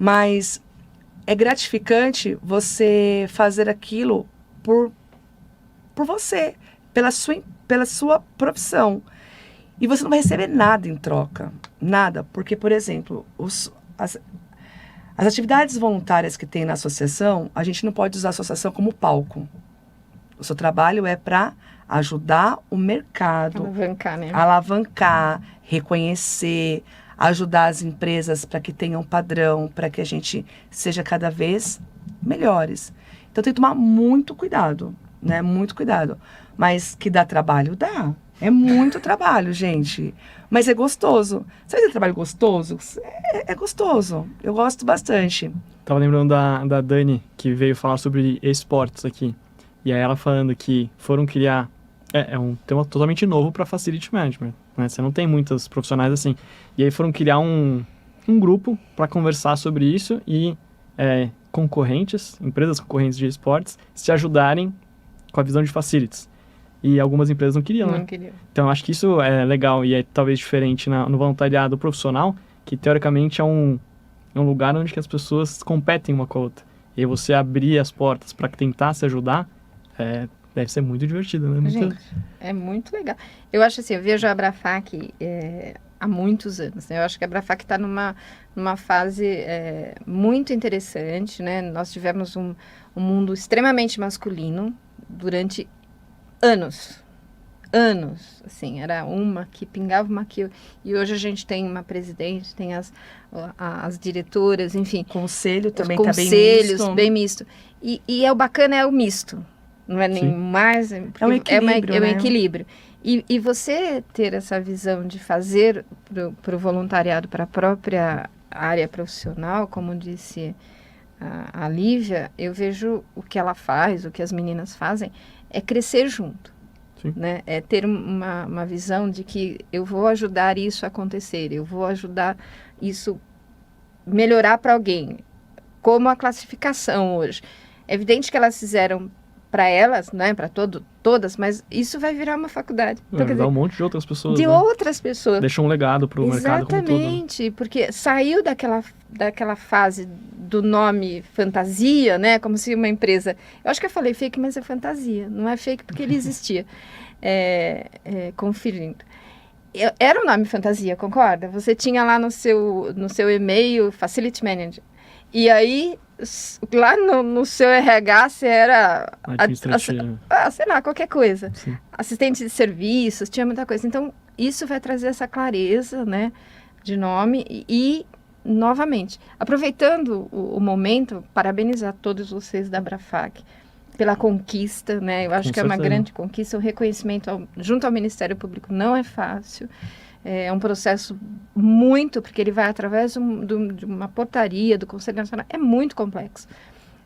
Mas é gratificante você fazer aquilo por você, pela sua profissão. E você não vai receber nada em troca. Nada. Porque, por exemplo, as atividades voluntárias que tem na associação, a gente não pode usar a associação como palco. O seu trabalho é para ajudar o mercado. Alavancar, né? Alavancar, reconhecer, ajudar as empresas para que tenham padrão, para que a gente seja cada vez melhores. Então tem que tomar muito cuidado, né? Muito cuidado. Mas que dá trabalho? Dá. É muito trabalho, gente. Mas é gostoso. Sabe que trabalho gostoso? É gostoso. Eu gosto bastante. Tava lembrando da Dani, que veio falar sobre esportes aqui. E aí ela falando que foram criar... É um tema totalmente novo para Facility Management, né? Você não tem muitos profissionais assim. E aí foram criar um grupo para conversar sobre isso e empresas concorrentes de esportes, se ajudarem com a visão de facilities. E algumas empresas não queriam, né? Então, eu acho que isso é legal e é talvez diferente no voluntariado profissional, que teoricamente é um lugar onde que as pessoas competem uma com a outra. E aí você abrir as portas para tentar se ajudar, deve ser muito divertido, né? Gente, é muito legal. Eu acho assim, eu vejo a Abrafac há muitos anos, né? Eu acho que a Abrafac está numa fase muito interessante, né? Nós tivemos um mundo extremamente masculino durante anos, assim, era uma que pingava uma que... E hoje a gente tem uma presidente, tem as diretoras, enfim. Conselho também está bem misto. Conselhos, bem misto. E o bacana é o misto. Não é nem mais... É um equilíbrio, é um equilíbrio. E você ter essa visão de fazer para o voluntariado, para a própria área profissional, como disse a Lívia, eu vejo o que ela faz, o que as meninas fazem, é crescer junto. Sim. Né? É ter uma visão de que eu vou ajudar isso a acontecer, eu vou ajudar isso melhorar para alguém. Como a classificação hoje. É evidente que elas fizeram para elas, né, para todas, mas isso vai virar uma faculdade. Então, quer dizer, um monte de outras pessoas. De outras pessoas. Deixa um legado para o mercado como todo. Exatamente, porque saiu daquela fase do nome fantasia, né, como se uma empresa... Eu acho que eu falei fake, mas é fantasia. Não é fake porque ele existia. Conferindo. Era um nome fantasia, concorda? Você tinha lá no seu e-mail Facility Manager. E aí, lá no seu RH, você era... sei lá, qualquer coisa. Sim. Assistente de serviços, tinha muita coisa. Então, isso vai trazer essa clareza, né, de nome. E, novamente, aproveitando o momento, parabenizar todos vocês da Abrafac pela conquista, né? Eu acho que é uma grande conquista. O reconhecimento junto ao Ministério Público não é fácil. É um processo muito, porque ele vai através de uma portaria do Conselho Nacional, é muito complexo.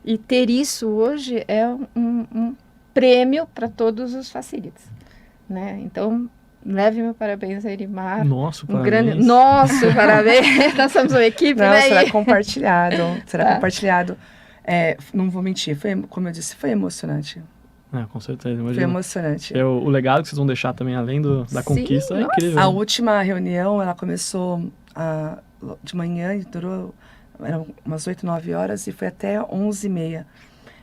E ter isso hoje é um prêmio para todos os facilities, né? Então, leve meu parabéns a Erimar. Nosso parabéns. Nosso parabéns. Nós somos uma equipe, não, né? Será compartilhado. Será compartilhado. Não vou mentir, como eu disse, foi emocionante. Com certeza, imagina. Foi emocionante. O legado que vocês vão deixar também, além da conquista, é incrível. A última reunião, ela começou de manhã e durou, eram umas 8, 9 horas e foi até 11h30.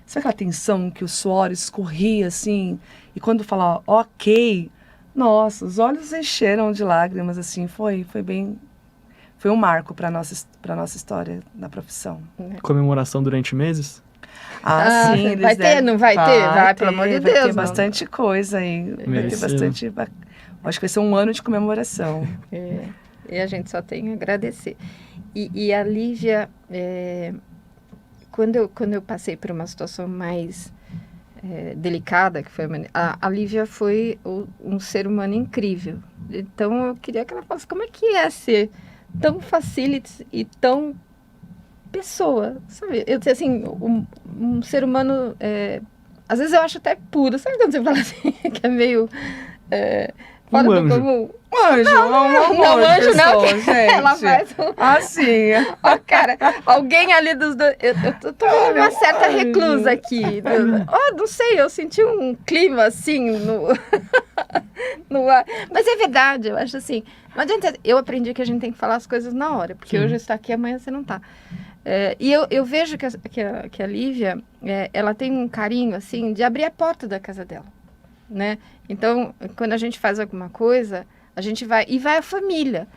Sabe aquela tensão que o suor escorria, assim? E quando falava, ok, nossa, os olhos encheram de lágrimas, assim, foi um marco para nossa história na profissão. Comemoração durante meses? Sim, eles vai ter, não vai ter? Vai, pelo amor de Deus. Vai ter bastante coisa aí. Vai ter bastante. Acho que vai ser um ano de comemoração. E a gente só tem a agradecer. E a Lívia, quando eu passei por uma situação mais delicada, que foi a Lívia foi um ser humano incrível. Então eu queria que ela falasse como é que é ser tão facility e tão pessoa, sabe? Eu disse assim, um ser humano, às vezes eu acho até puro, sabe quando você fala assim, que é meio fora do comum? Um anjo, não, anjo não, gente. Ela faz sim. Ó, cara, alguém ali dos dois, eu tô vendo uma certa reclusa aqui, não sei, eu senti um clima assim no ar, mas é verdade, eu acho assim, não adianta, eu aprendi que a gente tem que falar as coisas na hora, porque hoje você está aqui, amanhã você não está. E eu vejo que a Lívia, ela tem um carinho, assim, de abrir a porta da casa dela, né? Então, quando a gente faz alguma coisa, a gente vai a família,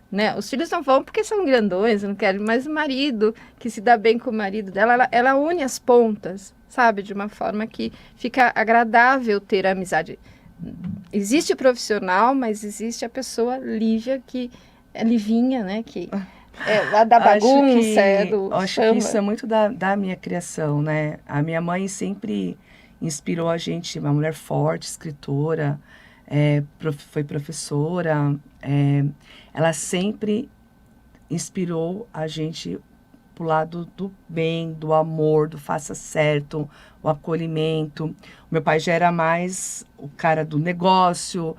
né? Os filhos não vão porque são grandões, não querem, mas o marido, que se dá bem com o marido dela, ela une as pontas, sabe? De uma forma que fica agradável ter a amizade. Existe o profissional, mas existe a pessoa Lívia, que é Livinha, né? Que lá da bagunça, acho que isso é muito da minha criação, né? A minha mãe sempre inspirou a gente, uma mulher forte, escritora, foi professora, ela sempre inspirou a gente pro lado do bem, do amor, do faça certo, o acolhimento. O meu pai já era mais o cara do negócio,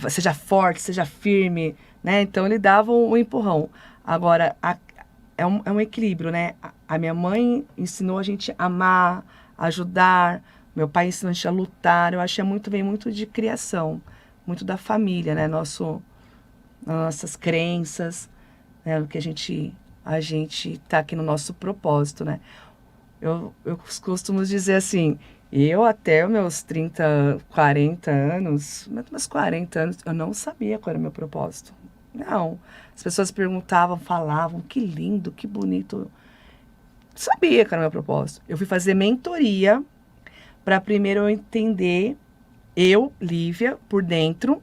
seja forte, seja firme, né? Então ele dava um empurrão. Agora, é um equilíbrio, né? A minha mãe ensinou a gente a amar, a ajudar. Meu pai ensinou a gente a lutar. Eu acho que vem muito de criação, muito da família, né? Nossas crenças, né? O que a gente tá aqui no nosso propósito, né? Eu costumo dizer assim, eu até os meus 30, 40 anos, meus 40 anos, eu não sabia qual era o meu propósito. Não. As pessoas perguntavam, falavam, que lindo, que bonito. Sabia que era o meu propósito. Eu fui fazer mentoria para primeiro eu entender, Lívia, por dentro,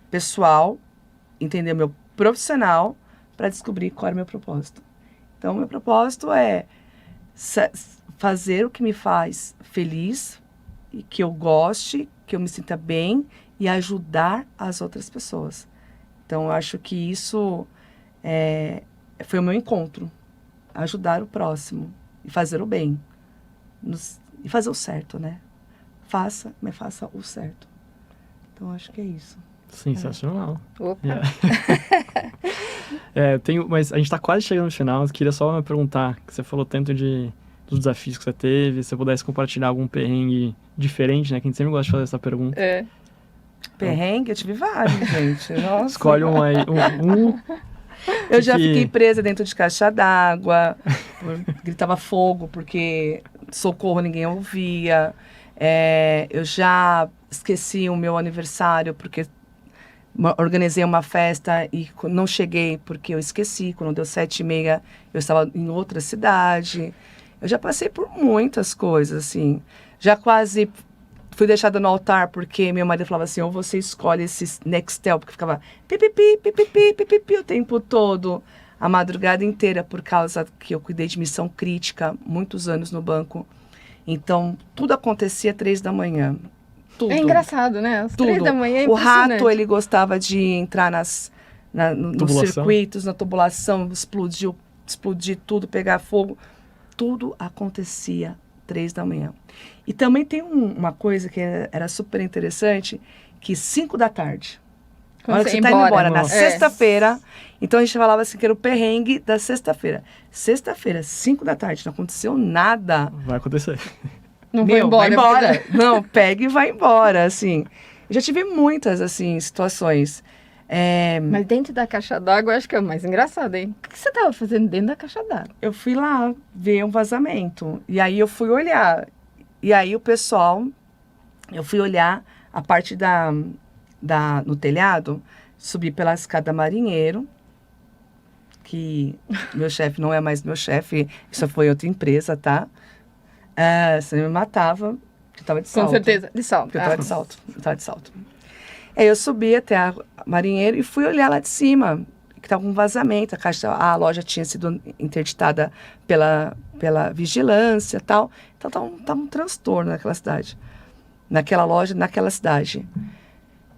pessoal, entender o meu profissional, para descobrir qual era o meu propósito. Então, meu propósito é fazer o que me faz feliz, e que eu goste, que eu me sinta bem, e ajudar as outras pessoas. Então, eu acho que isso foi o meu encontro. Ajudar o próximo e fazer o bem. E fazer o certo, né? Mas faça o certo. Então, acho que é isso. Sensacional. Opa! Mas a gente está quase chegando no final. Eu queria só me perguntar, que você falou tanto dos desafios que você teve, se você pudesse compartilhar algum perrengue diferente, né? Que a gente sempre gosta de fazer essa pergunta. Perrengue? Eu tive vários, gente. Nossa. Escolhe um aí. Eu já fiquei presa dentro de caixa d'água, gritava fogo porque socorro ninguém ouvia. Eu já esqueci o meu aniversário porque organizei uma festa e não cheguei porque eu esqueci. Quando deu 7h30, eu estava em outra cidade. Eu já passei por muitas coisas, assim. Já quase fui deixada no altar porque meu marido falava assim, ou você escolhe esse Nextel, porque ficava pipipi, pipipi, pipipi o tempo todo, a madrugada inteira, por causa que eu cuidei de missão crítica, muitos anos no banco. Então, tudo acontecia 3h. Tudo. É engraçado, né? Às 3h é impressionante. O rato, ele gostava de entrar nos circuitos, na tubulação, explodir tudo, pegar fogo. Tudo acontecia 3 da manhã. E também tem uma coisa que era super interessante, que 5 da tarde, quando você está indo embora na sexta-feira, então a gente falava assim que era o perrengue da sexta-feira. Sexta-feira, 5 da tarde, não aconteceu nada. Vai acontecer. Não vai embora. Vai embora. Não, pega e vai embora, assim. Eu já tive muitas, assim, situações. Mas dentro da caixa d'água, eu acho que é o mais engraçado, hein? O que você estava fazendo dentro da caixa d'água? Eu fui lá ver um vazamento. E aí eu fui olhar. E aí o pessoal... Eu fui olhar a parte no telhado, subi pela escada marinheiro, que meu chefe não é mais meu chefe, isso foi outra empresa, tá? Você me matava, porque eu tava de salto. Com certeza, de salto. Porque eu tava de salto. Aí eu subi até a marinheiro e fui olhar lá de cima, que tava um vazamento, a loja tinha sido interditada pela vigilância e tal. Então tava um transtorno naquela cidade. Naquela loja, naquela cidade.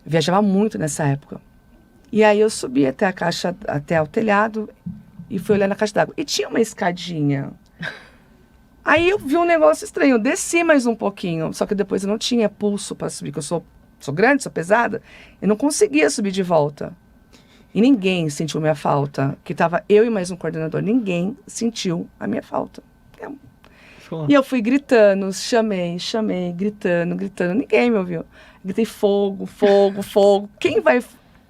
Eu viajava muito nessa época. E aí eu subi até o telhado e fui olhar na caixa d'água. E tinha uma escadinha. Aí eu vi um negócio estranho. Eu desci mais um pouquinho. Só que depois eu não tinha pulso para subir, porque eu sou grande, sou pesada. Eu não conseguia subir de volta. E ninguém sentiu minha falta. Que tava eu e mais um coordenador. Ninguém sentiu a minha falta. E eu fui gritando, chamei, gritando. Ninguém me ouviu. Gritei fogo. Quem vai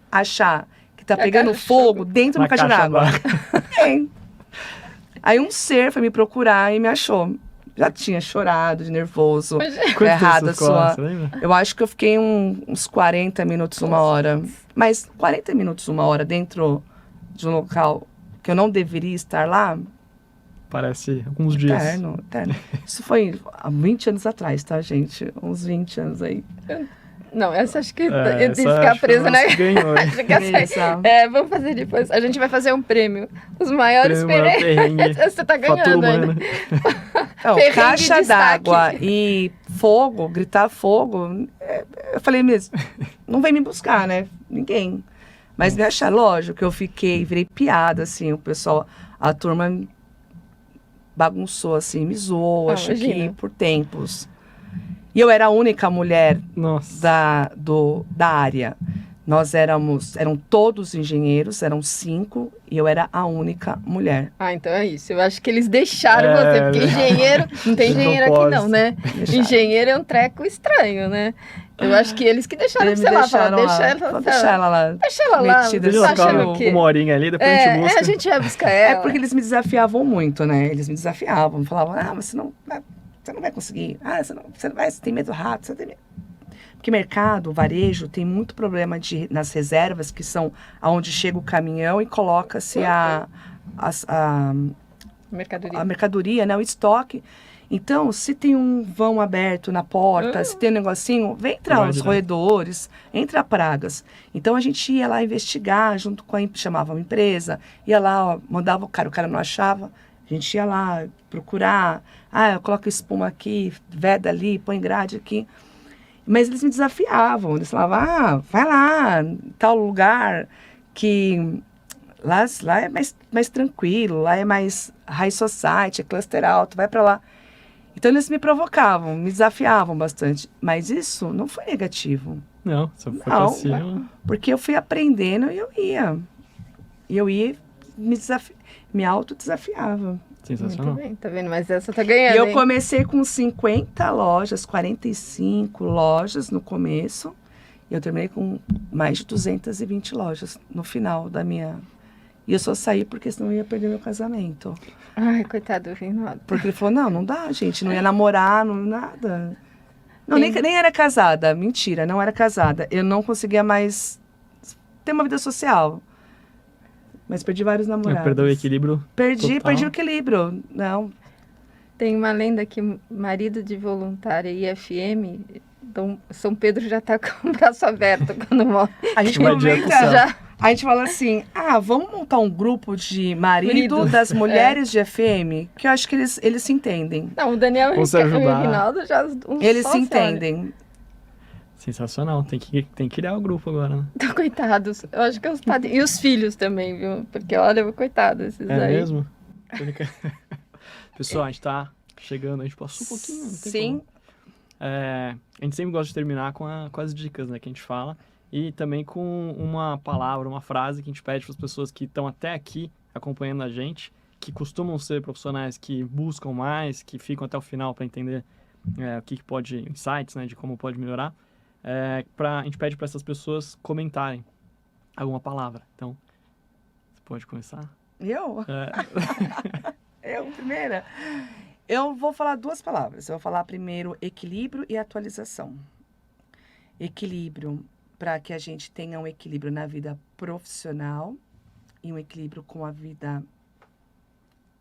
achar que tá pegando fogo dentro de uma caixa d'água? Ninguém. Aí um ser foi me procurar e me achou. Já tinha chorado de nervoso. Errada sua. Eu acho que eu fiquei uns 40 minutos, 1 hora. Mas 40 minutos, 1 hora dentro de um local que eu não deveria estar lá. Parece alguns dias. Eterno. Isso foi há 20 anos atrás, tá, gente? Uns 20 anos aí. Não, essa acho que eu de ficar presa, né? Ganhou, vamos fazer depois. A gente vai fazer um prêmio. Os maiores perrengues. Você tá ganhando ainda. Não, caixa d'água e fogo, gritar fogo. Eu falei mesmo, não vem me buscar, né? Ninguém. Mas me achar, lógico, que eu virei piada, assim, o pessoal, a turma bagunçou, assim, me zoou, acho que por tempos. E eu era a única mulher da área. Eram todos engenheiros, eram 5, e eu era a única mulher. Então é isso. Eu acho que eles deixaram você, porque engenheiro, não tem engenheiro aqui não, né? Deixaram. Engenheiro é um treco estranho, né? Eu acho que eles que deixaram, sei lá, falaram, deixa ela lá. Deixa ela lá. Deixa ela ficar 1 horinha ali, depois a gente busca. A gente vai buscar ela. É porque eles me desafiavam muito, né? Eles me desafiavam, falavam, mas você não vai conseguir. Você tem medo do rato, você tem medo. Porque mercado, varejo, tem muito problema nas reservas, que são aonde chega o caminhão e coloca-se a mercadoria, né? O estoque. Então, se tem um vão aberto na porta, se tem um negocinho, vem entrar os roedores, entra pragas. Então, a gente ia lá investigar, junto com chamava uma empresa, ia lá, mandava o cara não achava, a gente ia lá procurar, eu coloco espuma aqui, veda ali, põe grade aqui. Mas eles me desafiavam, eles falavam, vai lá, tal lugar, que lá é mais tranquilo, lá é mais high society, é cluster alto, vai para lá. Então eles me provocavam, me desafiavam bastante, mas isso não foi negativo. Não, só foi pra cima. Porque eu fui aprendendo e eu ia me autodesafiava. Sensacional. Muito bem, tá vendo? Mas essa tá ganhando, E eu comecei com 50 lojas, 45 lojas no começo. E eu terminei com mais de 220 lojas no final da minha... E eu só saí porque senão eu ia perder meu casamento. Ai, coitado do Reinaldo. Porque ele falou, não dá, gente, não ia namorar, não nada. Não, nem era casada, mentira, não era casada. Eu não conseguia mais ter uma vida social. Mas perdi vários namorados. Perdeu o equilíbrio? Perdi o equilíbrio. Não. Tem uma lenda que marido de voluntária IFM, São Pedro já tá com o braço aberto quando morre. A gente comenta, a gente fala assim, vamos montar um grupo de marido das mulheres de FM, que eu acho que eles se entendem. Não, o Daniel e o Rinaldo já... Eles se entendem. Sensacional, tem que criar o grupo agora, né? Então, coitados, eu acho que os padrinhos, e os filhos também, viu? Porque olha, coitados esses aí. É mesmo? Pessoal, a gente tá chegando, a gente passou um pouquinho. Sim. A gente sempre gosta de terminar com as dicas, né, que a gente fala. E também com uma palavra, uma frase que a gente pede para as pessoas que estão até aqui acompanhando a gente, que costumam ser profissionais que buscam mais, que ficam até o final para entender o que pode, insights, né, de como pode melhorar. A gente pede para essas pessoas comentarem alguma palavra. Então, você pode começar? Eu? Eu, primeira? Eu vou falar duas palavras. Eu vou falar primeiro equilíbrio e atualização. Equilíbrio, para que a gente tenha um equilíbrio na vida profissional e um equilíbrio com a vida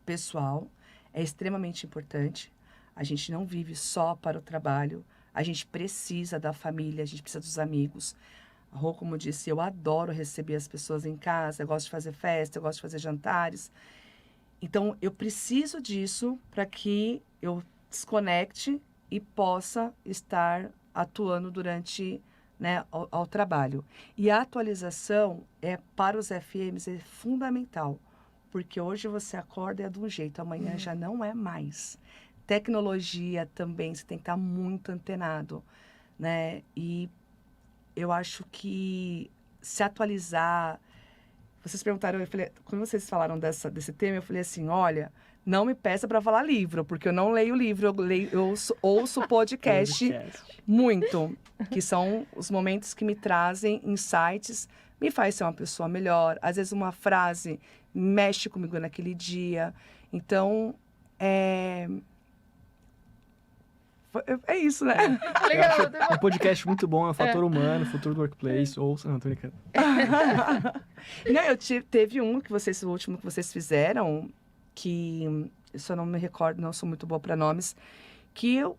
pessoal, é extremamente importante. A gente não vive só para o trabalho, a gente precisa da família, a gente precisa dos amigos. A Rô, como disse, eu adoro receber as pessoas em casa, eu gosto de fazer festa, eu gosto de fazer jantares. Então, eu preciso disso para que eu desconecte e possa estar atuando durante, né, ao trabalho. E a atualização para os FMs é fundamental, porque hoje você acorda de um jeito, amanhã já não é mais. Tecnologia também, você tem que estar muito antenado, né? E eu acho que se atualizar... Vocês perguntaram, eu falei, quando vocês falaram desse tema, eu falei assim, olha, não me peça para falar livro, porque eu não leio livro, eu ouço podcast muito, que são os momentos que me trazem insights, me faz ser uma pessoa melhor. Às vezes uma frase mexe comigo naquele dia. Então, é isso, né? Legal, um podcast muito bom, é o Fator Humano, Futuro do Workplace, ouça... Não, tô brincando. Não, teve o último que vocês fizeram, que eu só não me recordo, não sou muito boa para nomes, que eu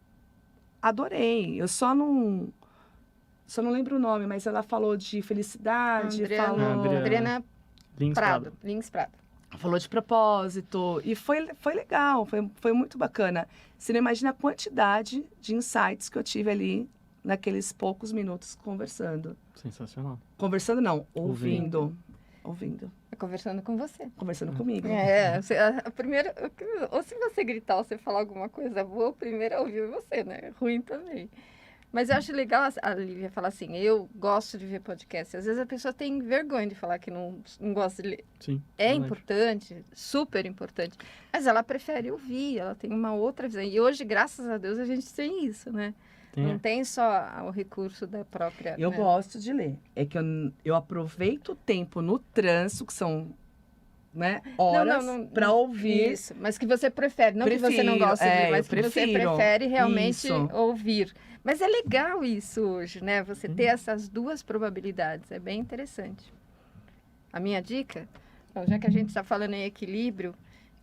adorei. Eu só não lembro o nome, mas ela falou de felicidade, Adriana Lins Prado. Falou de propósito, e foi legal, foi muito bacana. Você não imagina a quantidade de insights que eu tive ali naqueles poucos minutos conversando. Sensacional. Conversando não, ouvindo. Conversando com você. Conversando comigo. Primeiro, ou se você gritar ou você falar alguma coisa boa, o primeiro a ouvir você, né? Ruim também. Mas eu acho legal a Lívia falar assim, eu gosto de ver podcast. Às vezes a pessoa tem vergonha de falar que não gosta de ler. Sim, é importante, super importante. Mas ela prefere ouvir, ela tem uma outra visão. E hoje, graças a Deus, a gente tem isso, né? Não tem só o recurso da própria... Eu gosto de ler. É que eu aproveito o tempo no trânsito, que são... né, horas para ouvir. Isso, mas que você prefere, não que você não gosta de ler, mas que você prefere realmente ouvir. Mas é legal isso hoje, né? Você ter essas duas probabilidades, é bem interessante. A minha dica, bom, já que a gente está falando em equilíbrio,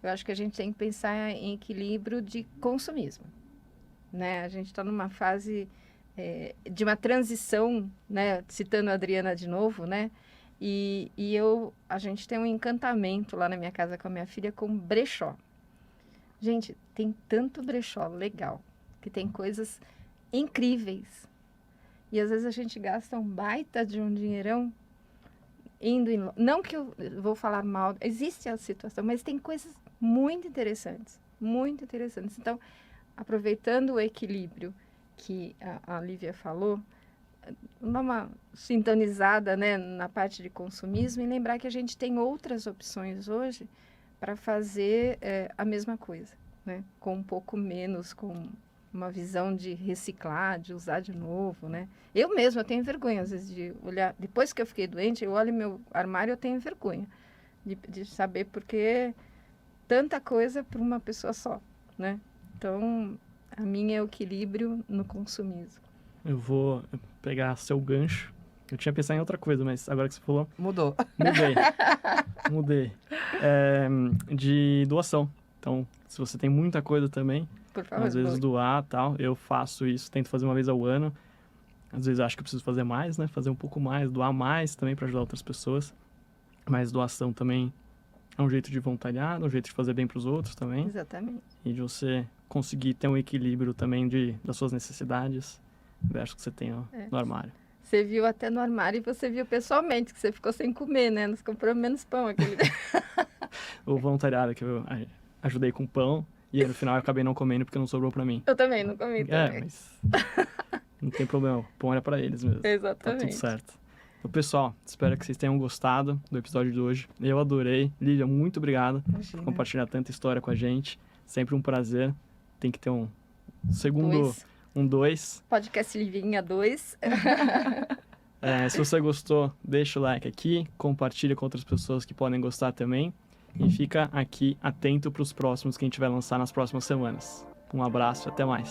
eu acho que a gente tem que pensar em equilíbrio de consumismo, né? A gente está numa fase de uma transição, né? Citando a Adriana de novo, né? E a gente tem um encantamento lá na minha casa com a minha filha com brechó. Gente, tem tanto brechó legal, que tem coisas incríveis. E às vezes a gente gasta um baita de um dinheirão indo em... Não que eu vou falar mal, existe a situação, mas tem coisas muito interessantes. Muito interessantes. Então, aproveitando o equilíbrio que a Lívia falou, dar uma sintonizada, né, na parte de consumismo e lembrar que a gente tem outras opções hoje para fazer a mesma coisa, né, com um pouco menos, com uma visão de reciclar, de usar de novo, né. Eu mesma tenho vergonha, às vezes, de olhar, depois que eu fiquei doente, eu olho meu armário, eu tenho vergonha de saber porque tanta coisa para uma pessoa só, né. Então, a minha é o equilíbrio no consumismo. Eu vou pegar seu gancho. Eu tinha pensado em outra coisa, mas agora que você falou... Mudei. De doação. Então, se você tem muita coisa também, por favor, às vezes doar, tal, eu faço isso, tento fazer uma vez ao ano. Às vezes eu acho que eu preciso fazer mais, né? Fazer um pouco mais, doar mais também para ajudar outras pessoas. Mas doação também é um jeito de voluntariado, um jeito de fazer bem para os outros também. Exatamente. E de você conseguir ter um equilíbrio também das suas necessidades. versus o que você tem no armário. Você viu até no armário e você viu pessoalmente que você ficou sem comer, né? Nós compramos menos pão aquele dia. O voluntariado que eu ajudei com pão e aí, no final eu acabei não comendo porque não sobrou pra mim. Eu também não comi também. Mas não tem problema, o pão era pra eles mesmo. Exatamente. Tá tudo certo. Então, pessoal, espero que vocês tenham gostado do episódio de hoje. Eu adorei. Lívia, muito obrigado por compartilhar tanta história com a gente. Sempre um prazer. Tem que ter um segundo... Um 2. Podcast Livinha 2. Se você gostou, deixa o like aqui, compartilha com outras pessoas que podem gostar também e fica aqui atento para os próximos que a gente vai lançar nas próximas semanas. Um abraço e até mais.